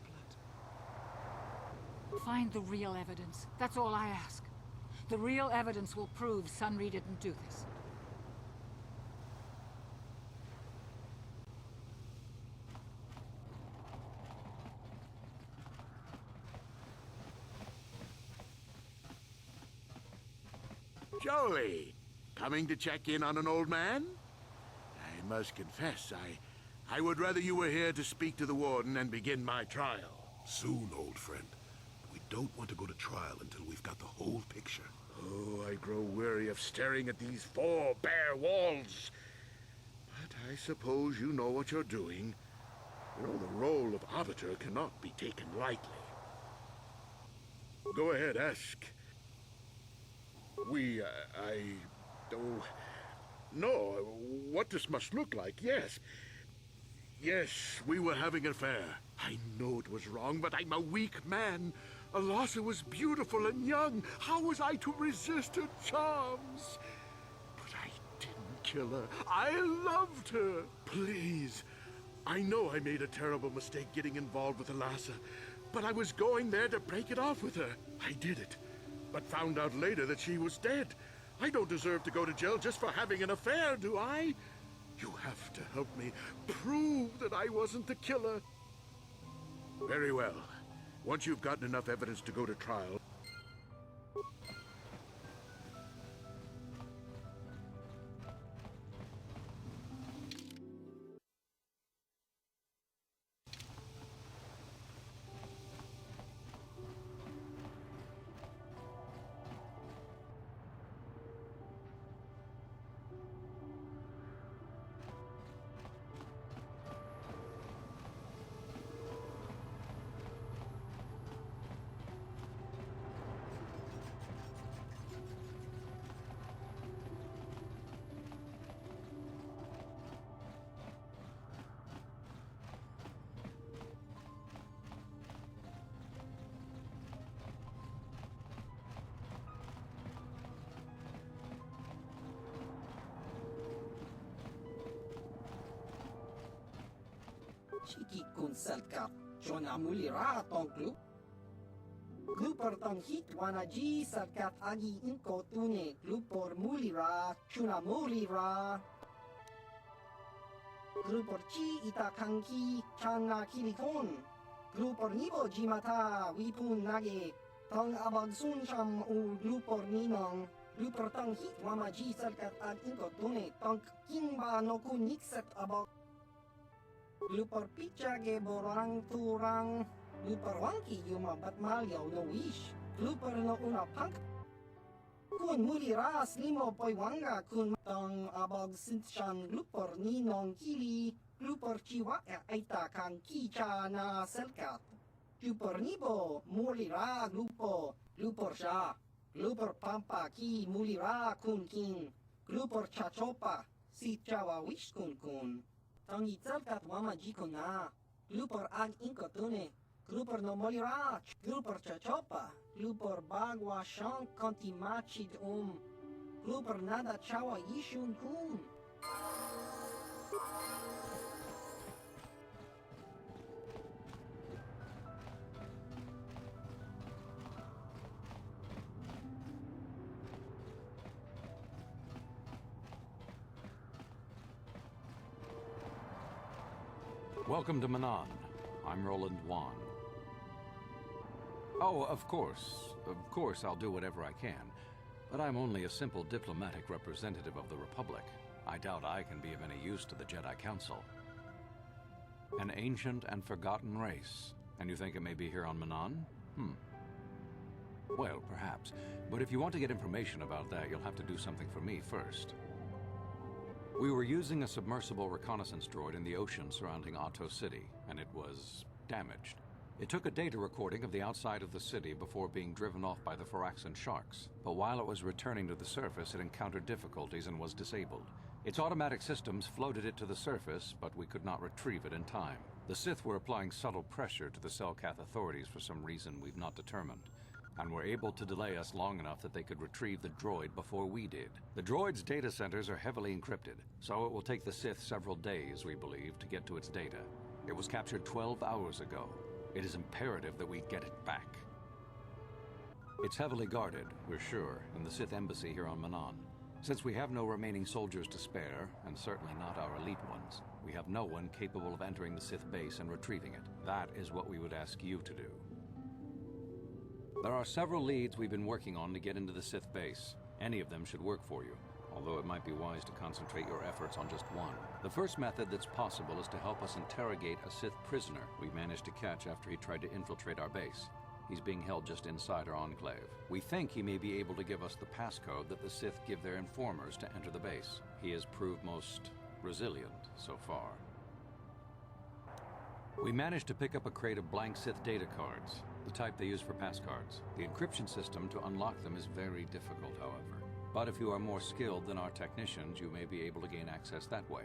Speaker 10: blood. Find the real evidence. That's all I ask. The real evidence will prove Sunry didn't do this.
Speaker 14: Jolie, coming to check in on an old man? I must confess, I would rather you were here to speak to the warden and begin my trial.
Speaker 11: Soon, old friend. We don't want to go to trial until we've got the whole picture.
Speaker 14: Oh, I grow weary of staring at these four bare walls. But I suppose you know what you're doing. You know, the role of arbiter cannot be taken lightly. Go ahead, ask. No, what this must look like, yes. Yes, we were having an affair. I know it was wrong, but I'm a weak man. Alasa was beautiful and young. How was I to resist her charms? But I didn't kill her. I loved her. Please. I know I made a terrible mistake getting involved with Alasa, but I was going there to break it off with her. I did it, but found out later that she was dead. I don't deserve to go to jail just for having an affair, do I? You have to help me prove that I wasn't the killer. Very well. Once you've gotten enough evidence to go to trial...
Speaker 19: Chiki kun salkat, chona mulira tong club. Glupor tong hit wanaji salkat agi inko tune glupor mulira, chuna mulira. Glupor chi itakanki, chana kilikon. Glupor nibo jimata, wipun nage. Tong abag suncham u glupor ninong. Glupor tong hit wamaji salkat agi inko tune, tong kimba no kun nikset abag. Lupar pichage borang turang, lupar wangki yuma batmalyaw no wish, lupar no una punk. Kun muli ras limo poy wanga kun tong abog sinshan lupar ninong kili, lupar chiwa aita kang kicha na selkat. Lupar nibo muli ra lupo, lupar sha, lupar pampa ki muli ra kun kin, lupar chachopa, si chawa wish kun kun. Tong itzalkat wama jiko na, lupor ag inko tune, Grupper no molirach, grupper chachopa, grupper bagwa shank konti machid grupper nada chawa yishun kun.
Speaker 18: Welcome to Manan. I'm Roland Wan. Oh, of course, I'll do whatever I can. But I'm only a simple diplomatic representative of the Republic. I doubt I can be of any use to the Jedi Council. An ancient and forgotten race. And you think it may be here on Manan? Well, perhaps. But if you want to get information about that, you'll have to do something for me first. We were using a submersible reconnaissance droid in the ocean surrounding Otto City, and it was damaged. It took a data recording of the outside of the city before being driven off by the Phyraxan sharks, but while it was returning to the surface, it encountered difficulties and was disabled. Its automatic systems floated it to the surface, but we could not retrieve it in time. The Sith were applying subtle pressure to the Selkath authorities for some reason we've not determined, and were able to delay us long enough that they could retrieve the droid before we did. The droid's data centers are heavily encrypted, so it will take the Sith several days, we believe, to get to its data. It was captured 12 hours ago. It is imperative that we get it back. It's heavily guarded, we're sure, in the Sith embassy here on Manan. Since we have no remaining soldiers to spare, and certainly not our elite ones, we have no one capable of entering the Sith base and retrieving it. That is what we would ask you to do. There are several leads we've been working on to get into the Sith base. Any of them should work for you, although it might be wise to concentrate your efforts on just one. The first method that's possible is to help us interrogate a Sith prisoner we managed to catch after he tried to infiltrate our base. He's being held just inside our enclave. We think he may be able to give us the passcode that the Sith give their informers to enter the base. He has proved most resilient so far. We managed to pick up a crate of blank Sith data cards, the type they use for passcards. The encryption system to unlock them is very difficult, however. But if you are more skilled than our technicians, you may be able to gain access that way.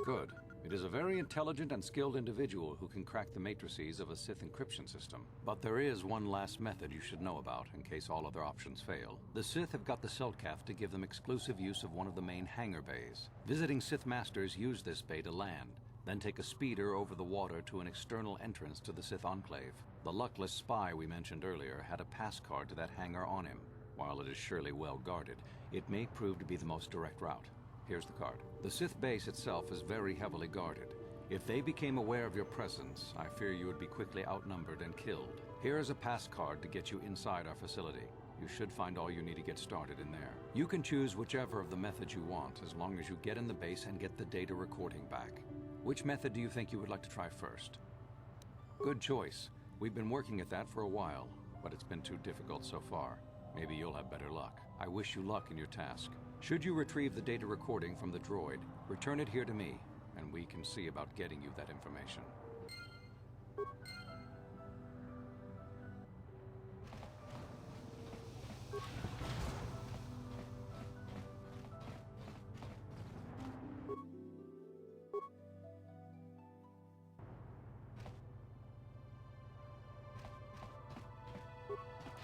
Speaker 18: Good. It is a very intelligent and skilled individual who can crack the matrices of a Sith encryption system. But there is one last method you should know about, in case all other options fail. The Sith have got the Selkath to give them exclusive use of one of the main hangar bays. Visiting Sith Masters use this bay to land, then take a speeder over the water to an external entrance to the Sith Enclave. The luckless spy we mentioned earlier had a pass card to that hangar on him. While it is surely well guarded, it may prove to be the most direct route. Here's the card. The Sith base itself is very heavily guarded. If they became aware of your presence, I fear you would be quickly outnumbered and killed. Here is a pass card to get you inside our facility. You should find all you need to get started in there. You can choose whichever of the methods you want, as long as you get in the base and get the data recording back. Which method do you think you would like to try first? Good choice. We've been working at that for a while, but it's been too difficult so far. Maybe you'll have better luck. I wish you luck in your task. Should you retrieve the data recording from the droid, return it here to me, and we can see about getting you that information.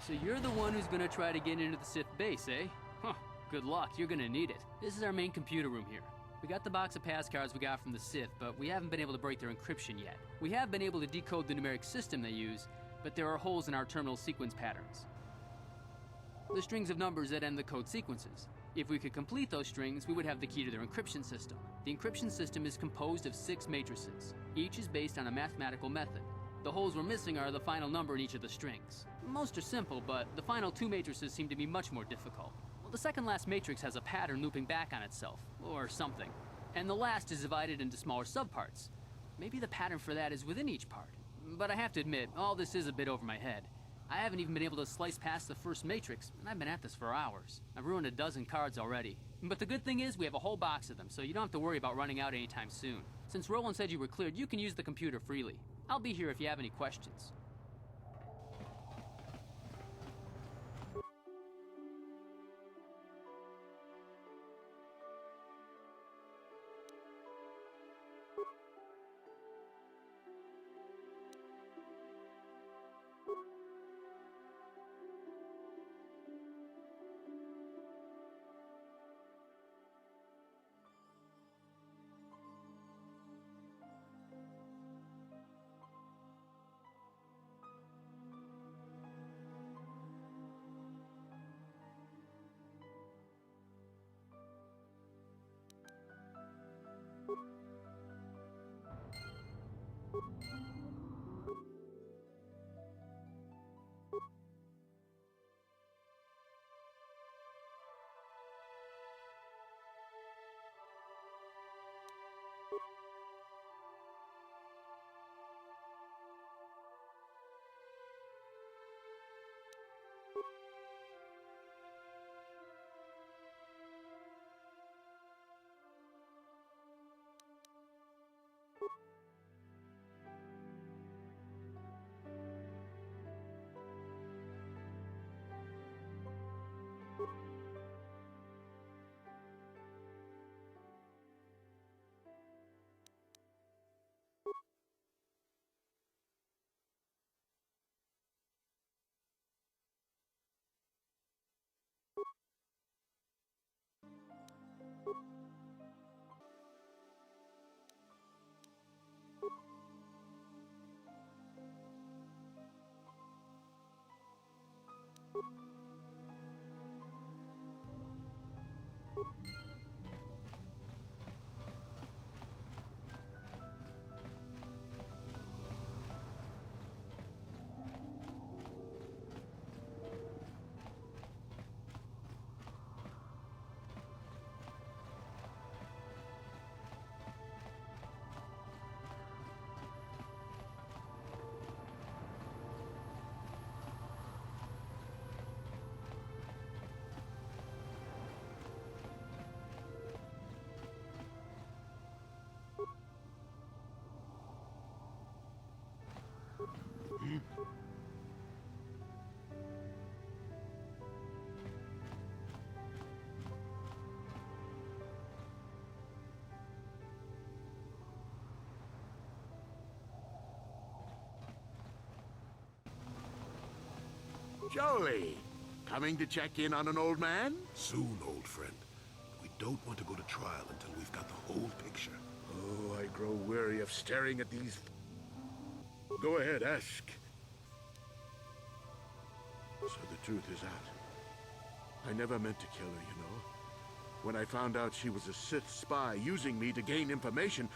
Speaker 20: So you're the one who's gonna try to get into the Sith base, eh? Huh, good luck, you're gonna need it. This is our main computer room here. We got the box of pass cards we got from the Sith, but we haven't been able to break their encryption yet. We have been able to decode the numeric system they use, but there are holes in our terminal sequence patterns. The strings of numbers that end the code sequences. If we could complete those strings, we would have the key to their encryption system. The encryption system is composed of 6 matrices. Each is based on a mathematical method. The holes we're missing are the final number in each of the strings. Most are simple, but the final 2 matrices seem to be much more difficult. Well, the second last matrix has a pattern looping back on itself, or something. And the last is divided into smaller subparts. Maybe the pattern for that is within each part. But I have to admit, all this is a bit over my head. I haven't even been able to slice past the first matrix, and I've been at this for hours. I've ruined a dozen cards already. But the good thing is we have a whole box of them, so you don't have to worry about running out anytime soon. Since Roland said you were cleared, you can use the computer freely. I'll be here if you have any questions.
Speaker 14: Jolie, coming to check in on an old man?
Speaker 11: Soon, old friend. We don't want to go to trial until we've got the whole picture.
Speaker 14: Oh, I grow weary of staring at these... Go ahead, ask. So the truth is out. I never meant to kill her, you know. When I found out she was a Sith spy using me to gain information,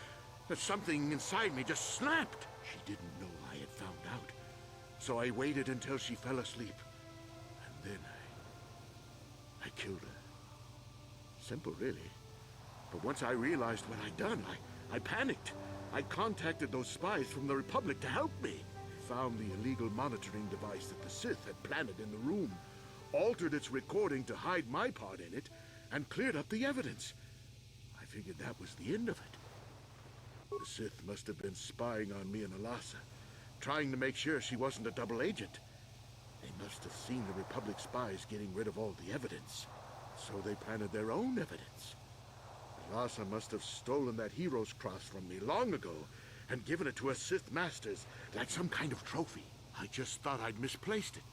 Speaker 14: that something inside me just snapped. She didn't know I had found out. So I waited until she fell asleep. And then I killed her. Simple, really. But once I realized what I'd done, I panicked. I contacted those spies from the Republic to help me. Found the illegal monitoring device that the Sith had planted in the room, altered its recording to hide my part in it, and cleared up the evidence. I figured that was the end of it. The Sith must have been spying on me and Alasa, trying to make sure she wasn't a double agent. They must have seen the Republic spies getting rid of all the evidence, so they planted their own evidence. Alasa must have stolen that hero's cross from me long ago and given it to her Sith masters like some kind of trophy. I just thought I'd misplaced it.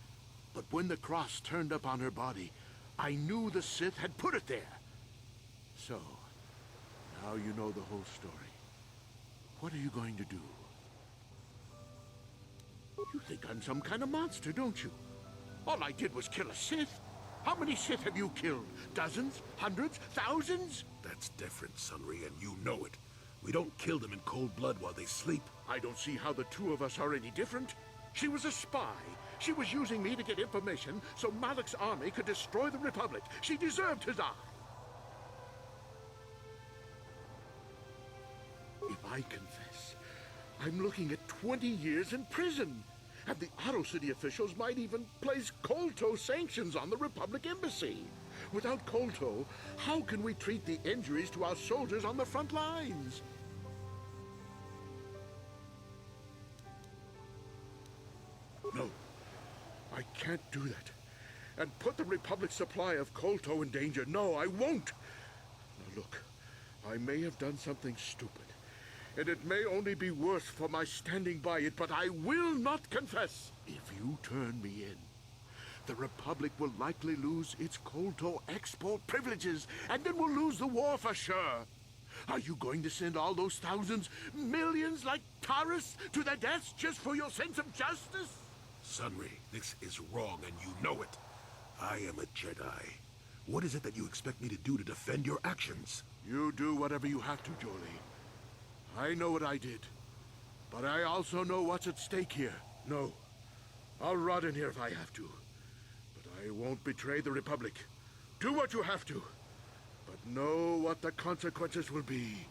Speaker 14: But when the cross turned up on her body, I knew the Sith had put it there. So, now you know the whole story. What are you going to do? You think I'm some kind of monster, don't you? All I did was kill a Sith. How many Sith have you killed? Dozens? Hundreds? Thousands?
Speaker 11: That's different, Sunry, and you know it. We don't kill them in cold blood while they sleep.
Speaker 14: I don't see how the two of us are any different. She was a spy. She was using me to get information so Malak's army could destroy the Republic. She deserved his eye. If I confess, I'm looking at 20 years in prison. And the Otto City officials might even place KotOR sanctions on the Republic Embassy. Without KotOR, how can we treat the injuries to our soldiers on the front lines? No, I can't do that. And put the Republic's supply of KotOR in danger. No, I won't. Now look, I may have done something stupid. And it may only be worse for my standing by it, but I will not confess. If you turn me in, the Republic will likely lose its KotOR export privileges, and then we'll lose the war for sure. Are you going to send all those thousands, millions like Taurus to their deaths just for your sense of justice?
Speaker 11: Sunry, this is wrong, and you know it. I am a Jedi. What is it that you expect me to do to defend your actions?
Speaker 14: You do whatever you have to, Jolie. I know what I did, but I also know what's at stake here. No, I'll rot in here if I have to, but I won't betray the Republic. Do what you have to, but know what the consequences will be.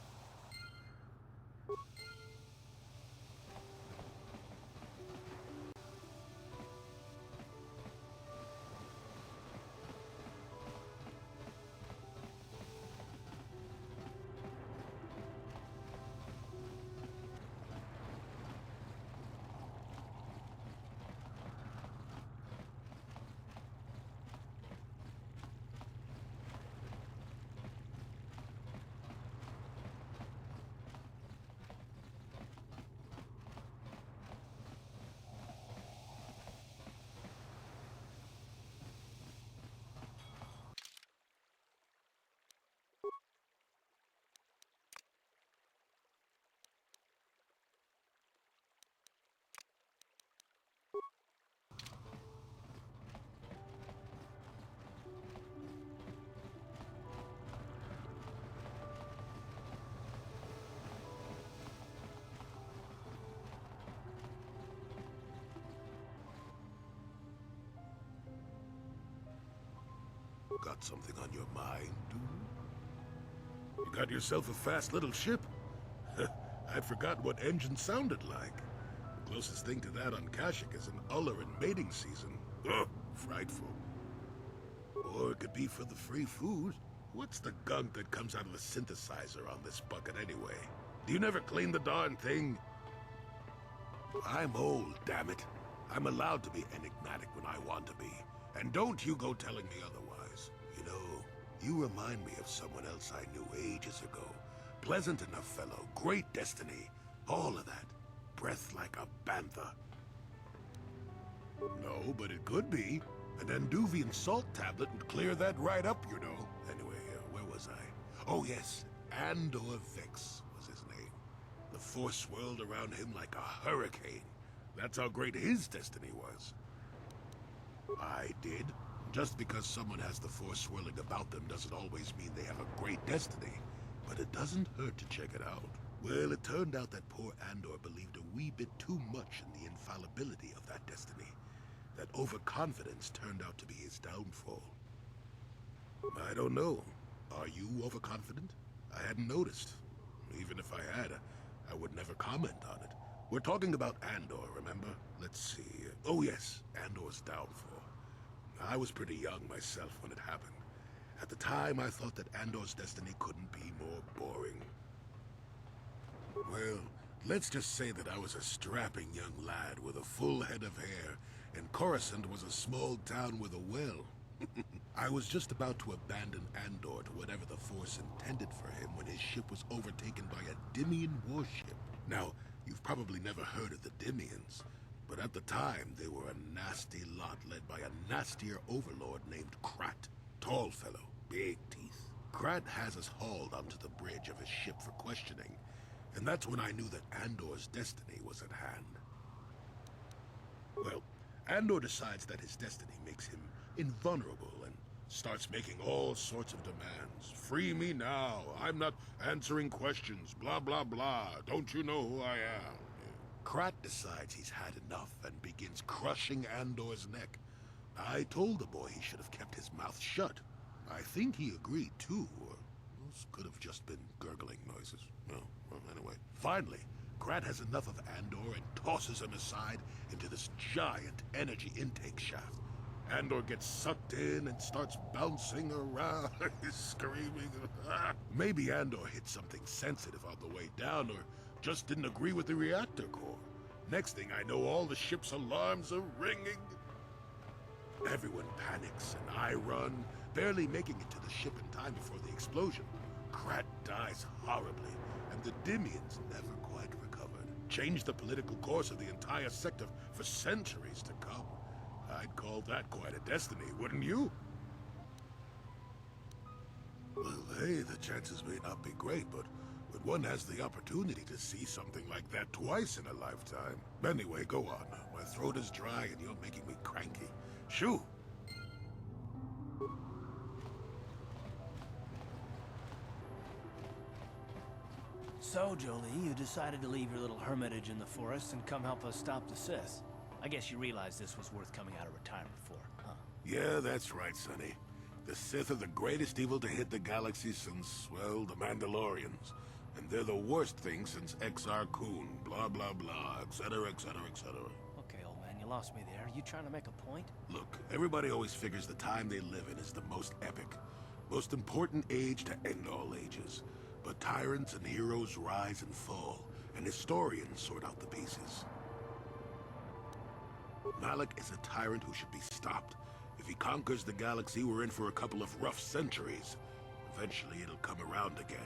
Speaker 11: Got something on your mind, dude? You got yourself a fast little ship? I'd forgotten what engine sounded like. The closest thing to that on Kashyyyk is an Uller in mating season. Ugh, frightful. Or it could be for the free food. What's the gunk that comes out of the synthesizer on this bucket anyway? Do you never clean the darn thing? I'm old, damn it. I'm allowed to be enigmatic when I want to be. And don't you go telling me otherwise. You know, you remind me of someone else I knew ages ago. Pleasant enough fellow, great destiny, all of that. Breath like a bantha. No, but it could be. An Anduvian salt tablet would clear that right up, you know. Anyway, where was I? Oh, yes. Andor Vex was his name. The Force swirled around him like a hurricane. That's how great his destiny was. I did. Just because someone has the Force swirling about them doesn't always mean they have a great destiny. But it doesn't hurt to check it out. Well, it turned out that poor Andor believed a wee bit too much in the infallibility of that destiny. That overconfidence turned out to be his downfall. I don't know. Are you overconfident? I hadn't noticed. Even if I had, I would never comment on it. We're talking about Andor, remember? Let's see. Oh yes, Andor's downfall. I was pretty young myself when it happened. At the time, I thought that Andor's destiny couldn't be more boring. Well, let's just say that I was a strapping young lad with a full head of hair, and Coruscant was a small town with a well. I was just about to abandon Andor to whatever the Force intended for him when his ship was overtaken by a Dimian warship. Now, you've probably never heard of the Dimians, but at the time they were a nasty lot led by a nastier overlord named Krat. Tall fellow, big teeth. Krat has us hauled onto the bridge of his ship for questioning, and that's when I knew that Andor's destiny was at hand. Well, Andor decides that his destiny makes him invulnerable and starts making all sorts of demands. Free me now. I'm not answering questions. Blah, blah, blah. Don't you know who I am? Krat decides he's had enough and begins crushing Andor's neck. I told the boy he should have kept his mouth shut. I think he agreed, too, or those could have just been gurgling noises. Well, anyway. Finally, Krat has enough of Andor and tosses him aside into this giant energy intake shaft. Andor gets sucked in and starts bouncing around, screaming. Maybe Andor hit something sensitive on the way down, or just didn't agree with the reactor core. Next thing I know, all the ship's alarms are ringing. Everyone panics, and I run, barely making it to the ship in time before the explosion. Krat dies horribly, and the Dimians never quite recovered. Changed the political course of the entire sector for centuries to come. I'd call that quite a destiny, wouldn't you? Well, hey, the chances may not be great, but when one has the opportunity to see something like that twice in a lifetime. Anyway, go on. My throat is dry and you're making me cranky. Shoo!
Speaker 1: So, Jolie, you decided to leave your little hermitage in the forest and come help us stop the Sith. I guess you realized this was worth coming out of retirement for, huh?
Speaker 11: Yeah, that's right, Sonny. The Sith are the greatest evil to hit the galaxy since, well, the Mandalorians. And they're the worst thing since Exar Kun, blah, blah, blah, etc., etc., etc.
Speaker 1: Okay, old man, you lost me there. You trying to make a point?
Speaker 11: Look, everybody always figures the time they live in is the most epic, most important age to end all ages. But tyrants and heroes rise and fall, and historians sort out the pieces. Malak is a tyrant who should be stopped. If he conquers the galaxy, we're in for a couple of rough centuries. Eventually it'll come around again.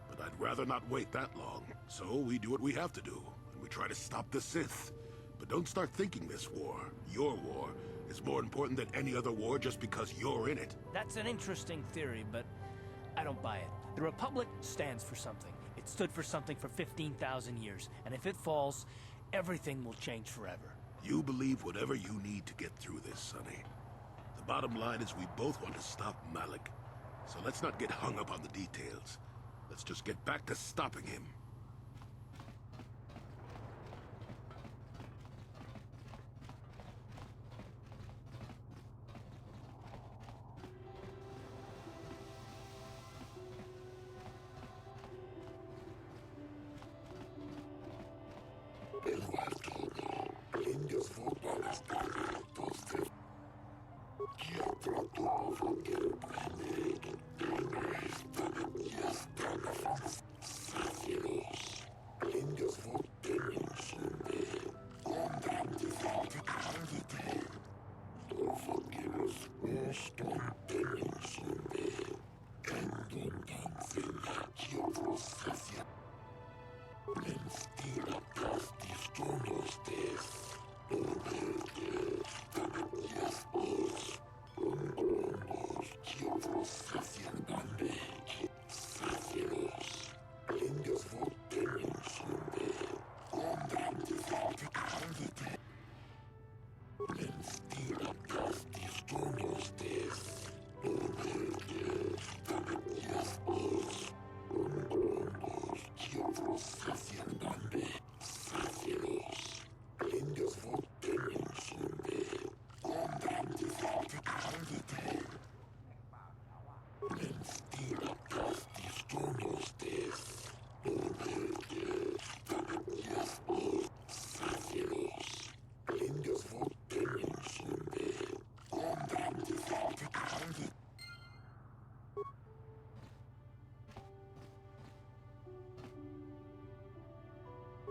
Speaker 11: But I'd rather not wait that long. So we do what we have to do, and we try to stop the Sith. But don't start thinking this war, your war, is more important than any other war just because you're in it.
Speaker 1: That's an interesting theory, but I don't buy it. The Republic stands for something. It stood for something for 15,000 years, and if it falls, everything will change forever.
Speaker 11: You believe whatever you need to get through this, Sonny. The bottom line is we both want to stop Malak. So let's not get hung up on the details. Let's just get back to stopping him.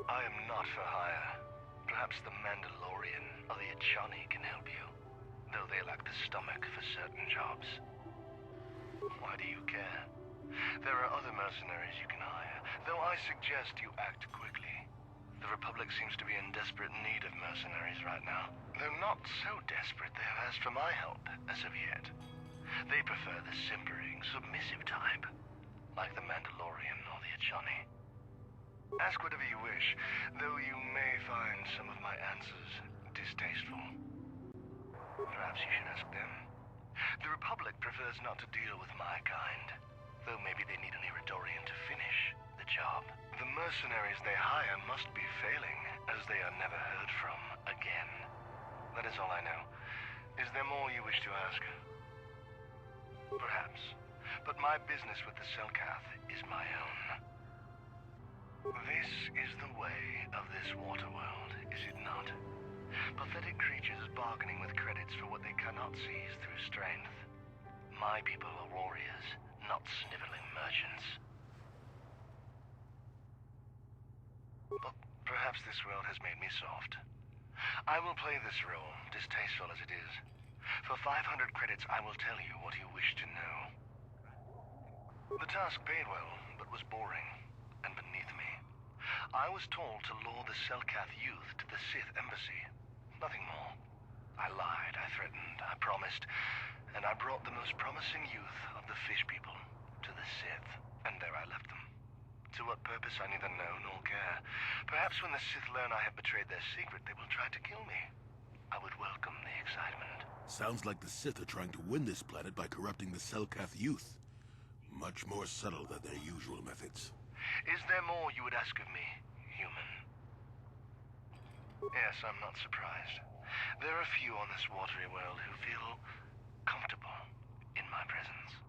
Speaker 7: I am not for hire. Perhaps the Mandalorian or the Achani can help you, though they lack the stomach for certain jobs. Why do you care? There are other mercenaries you can hire, though I suggest you act quickly. The Republic seems to be in desperate need of mercenaries right now. Though not so desperate they have asked for my help as of yet. They prefer the simpering, submissive type, like the Mandalorian or the Achani. Ask whatever you wish, though you may find some of my answers distasteful. Perhaps you should ask them. The Republic prefers not to deal with my kind, though maybe they need an Iridorian to finish the job. The mercenaries they hire must be failing, as they are never heard from again. That is all I know. Is there more you wish to ask? Perhaps, but my business with the Selkath is my own. This is the way of this water world, is it not? Pathetic creatures bargaining with credits for what they cannot seize through strength. My people are warriors, not sniveling merchants. But perhaps this world has made me soft. I will play this role, distasteful as it is. For 500 credits, I will tell you what you wish to know. The task paid well, but was boring, and beneath me. I was told to lure the Selkath youth to the Sith embassy. Nothing more. I lied, I threatened, I promised, and I brought the most promising youth of the fish people to the Sith, and there I left them. To what purpose, I neither know nor care. Perhaps when the Sith learn I have betrayed their secret, they will try to kill me. I would welcome the excitement.
Speaker 11: Sounds like the Sith are trying to win this planet by corrupting the Selkath youth. Much more subtle than their usual methods.
Speaker 7: Is there more you would ask of me, human? Yes, I'm not surprised. There are few on this watery world who feel comfortable in my presence.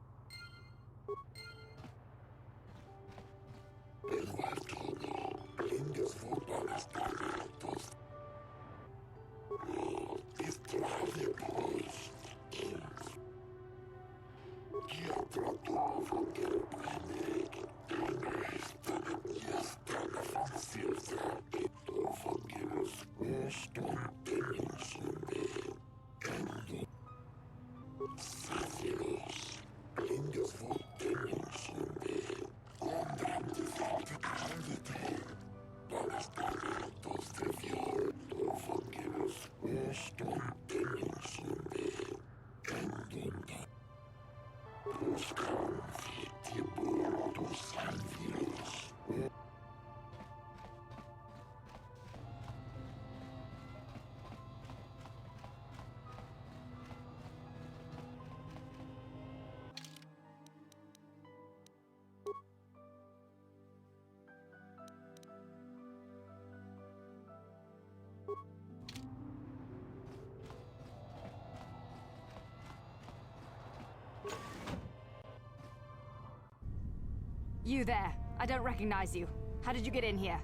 Speaker 2: You there. I don't recognize you. How did you get in here?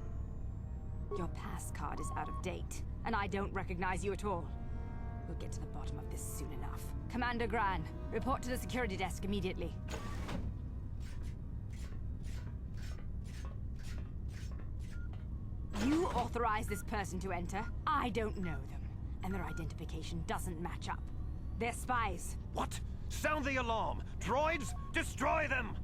Speaker 2: Your pass card is out of date, and I don't recognize you at all. We'll get to the bottom of this soon enough. Commander Gran, report to the security desk immediately. You authorized this person to enter? I don't know them, and their identification doesn't match up. They're spies.
Speaker 13: What? Sound the alarm! Droids, destroy them!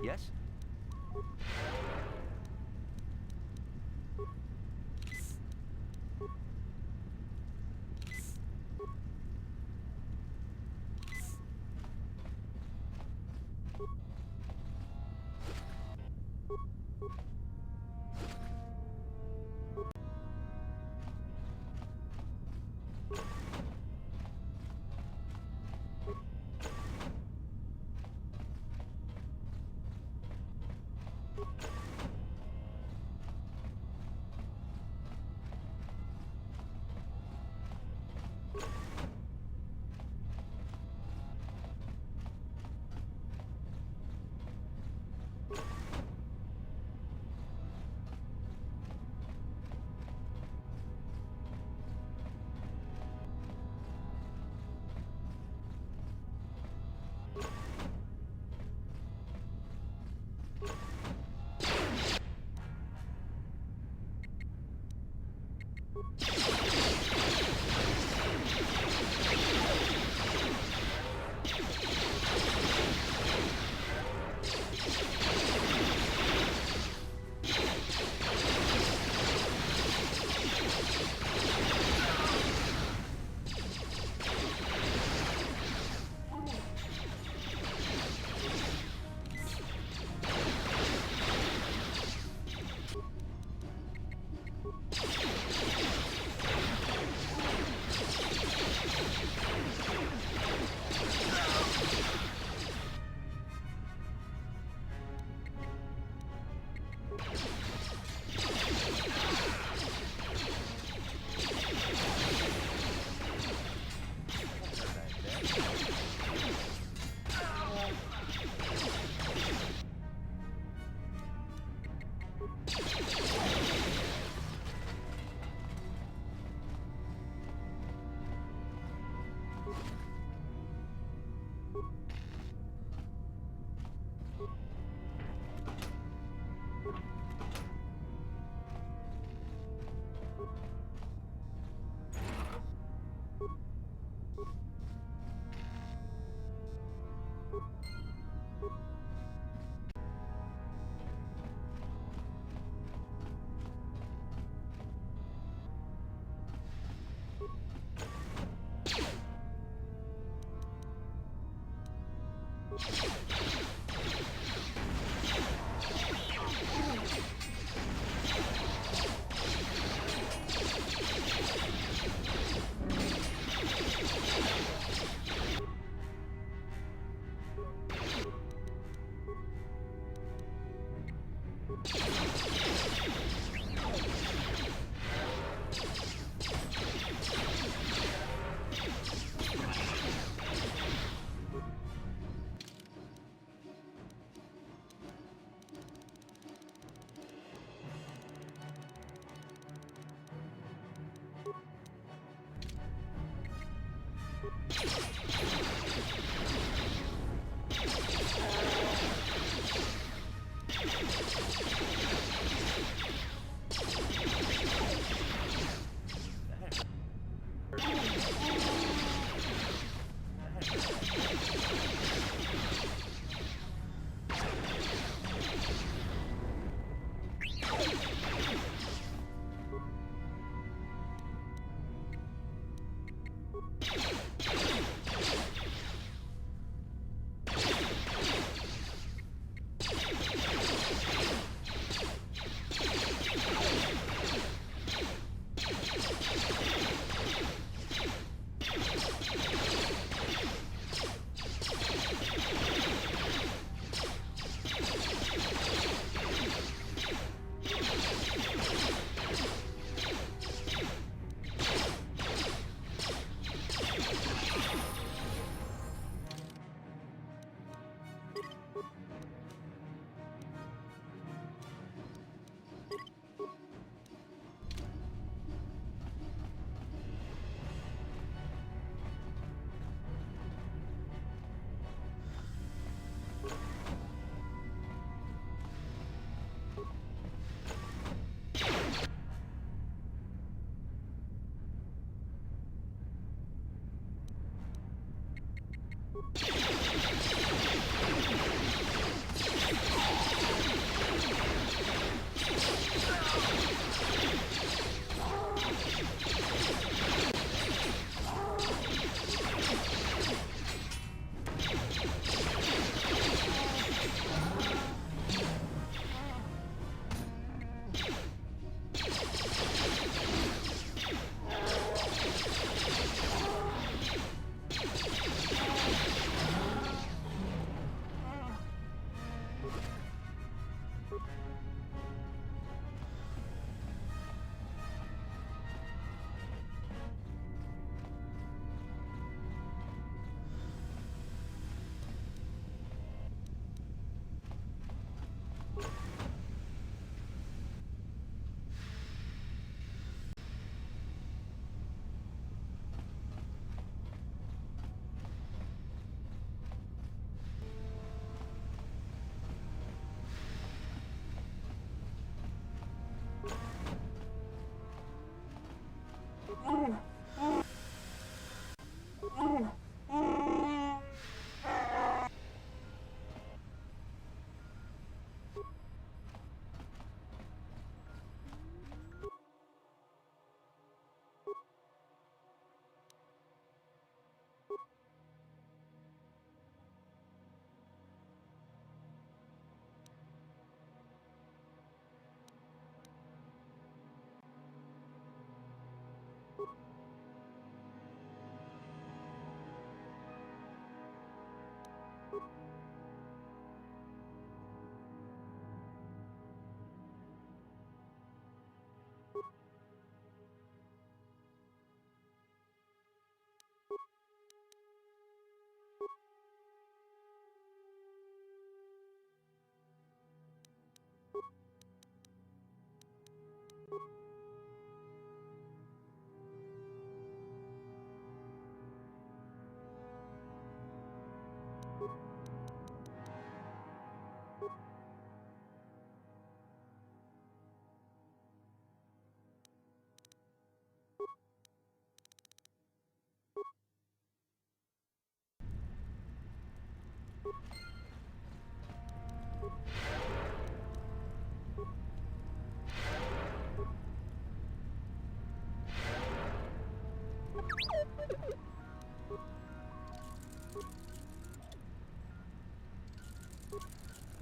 Speaker 17: Yes?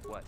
Speaker 17: What?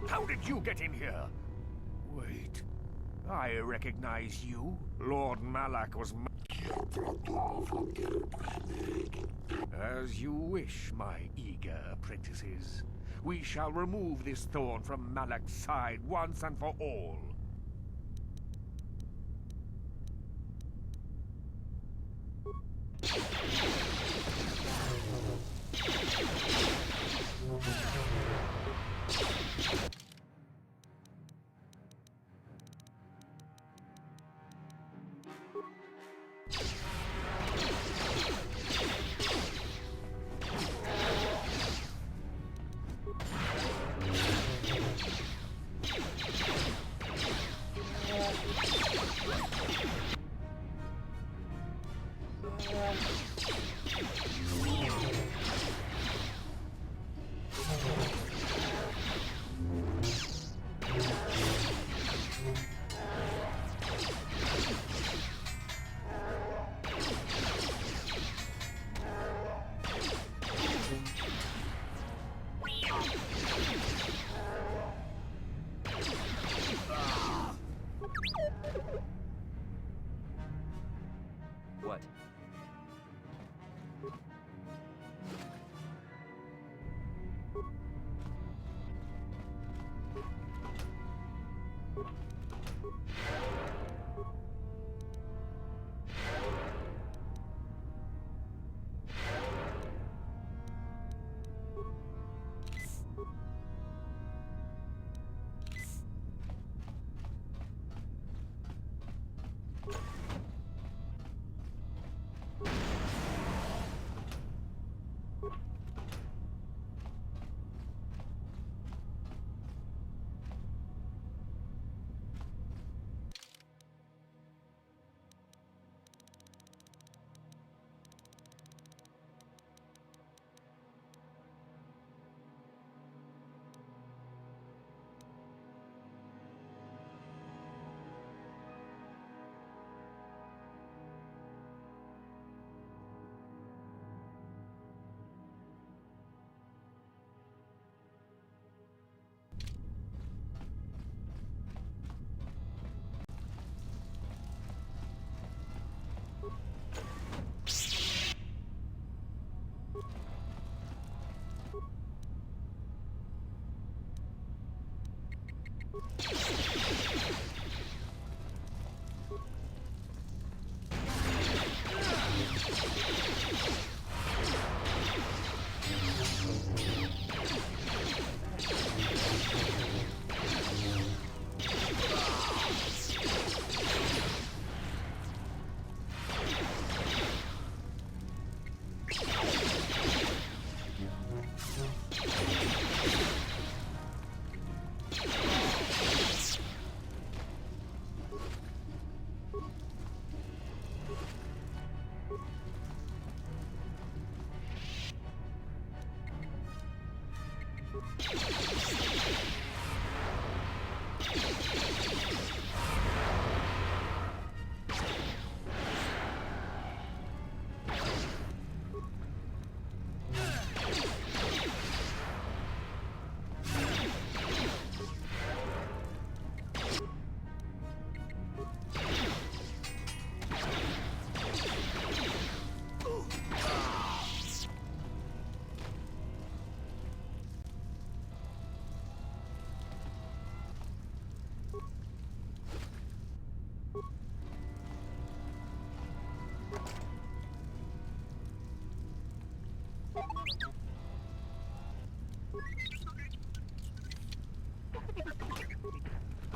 Speaker 6: How did you get in here? Wait. I recognize you. Lord Malak was... As you wish, my eager apprentices. We shall remove this thorn from Malak's side once and for all.
Speaker 17: What?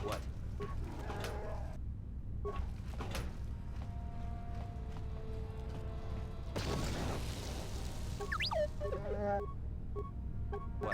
Speaker 17: What? What?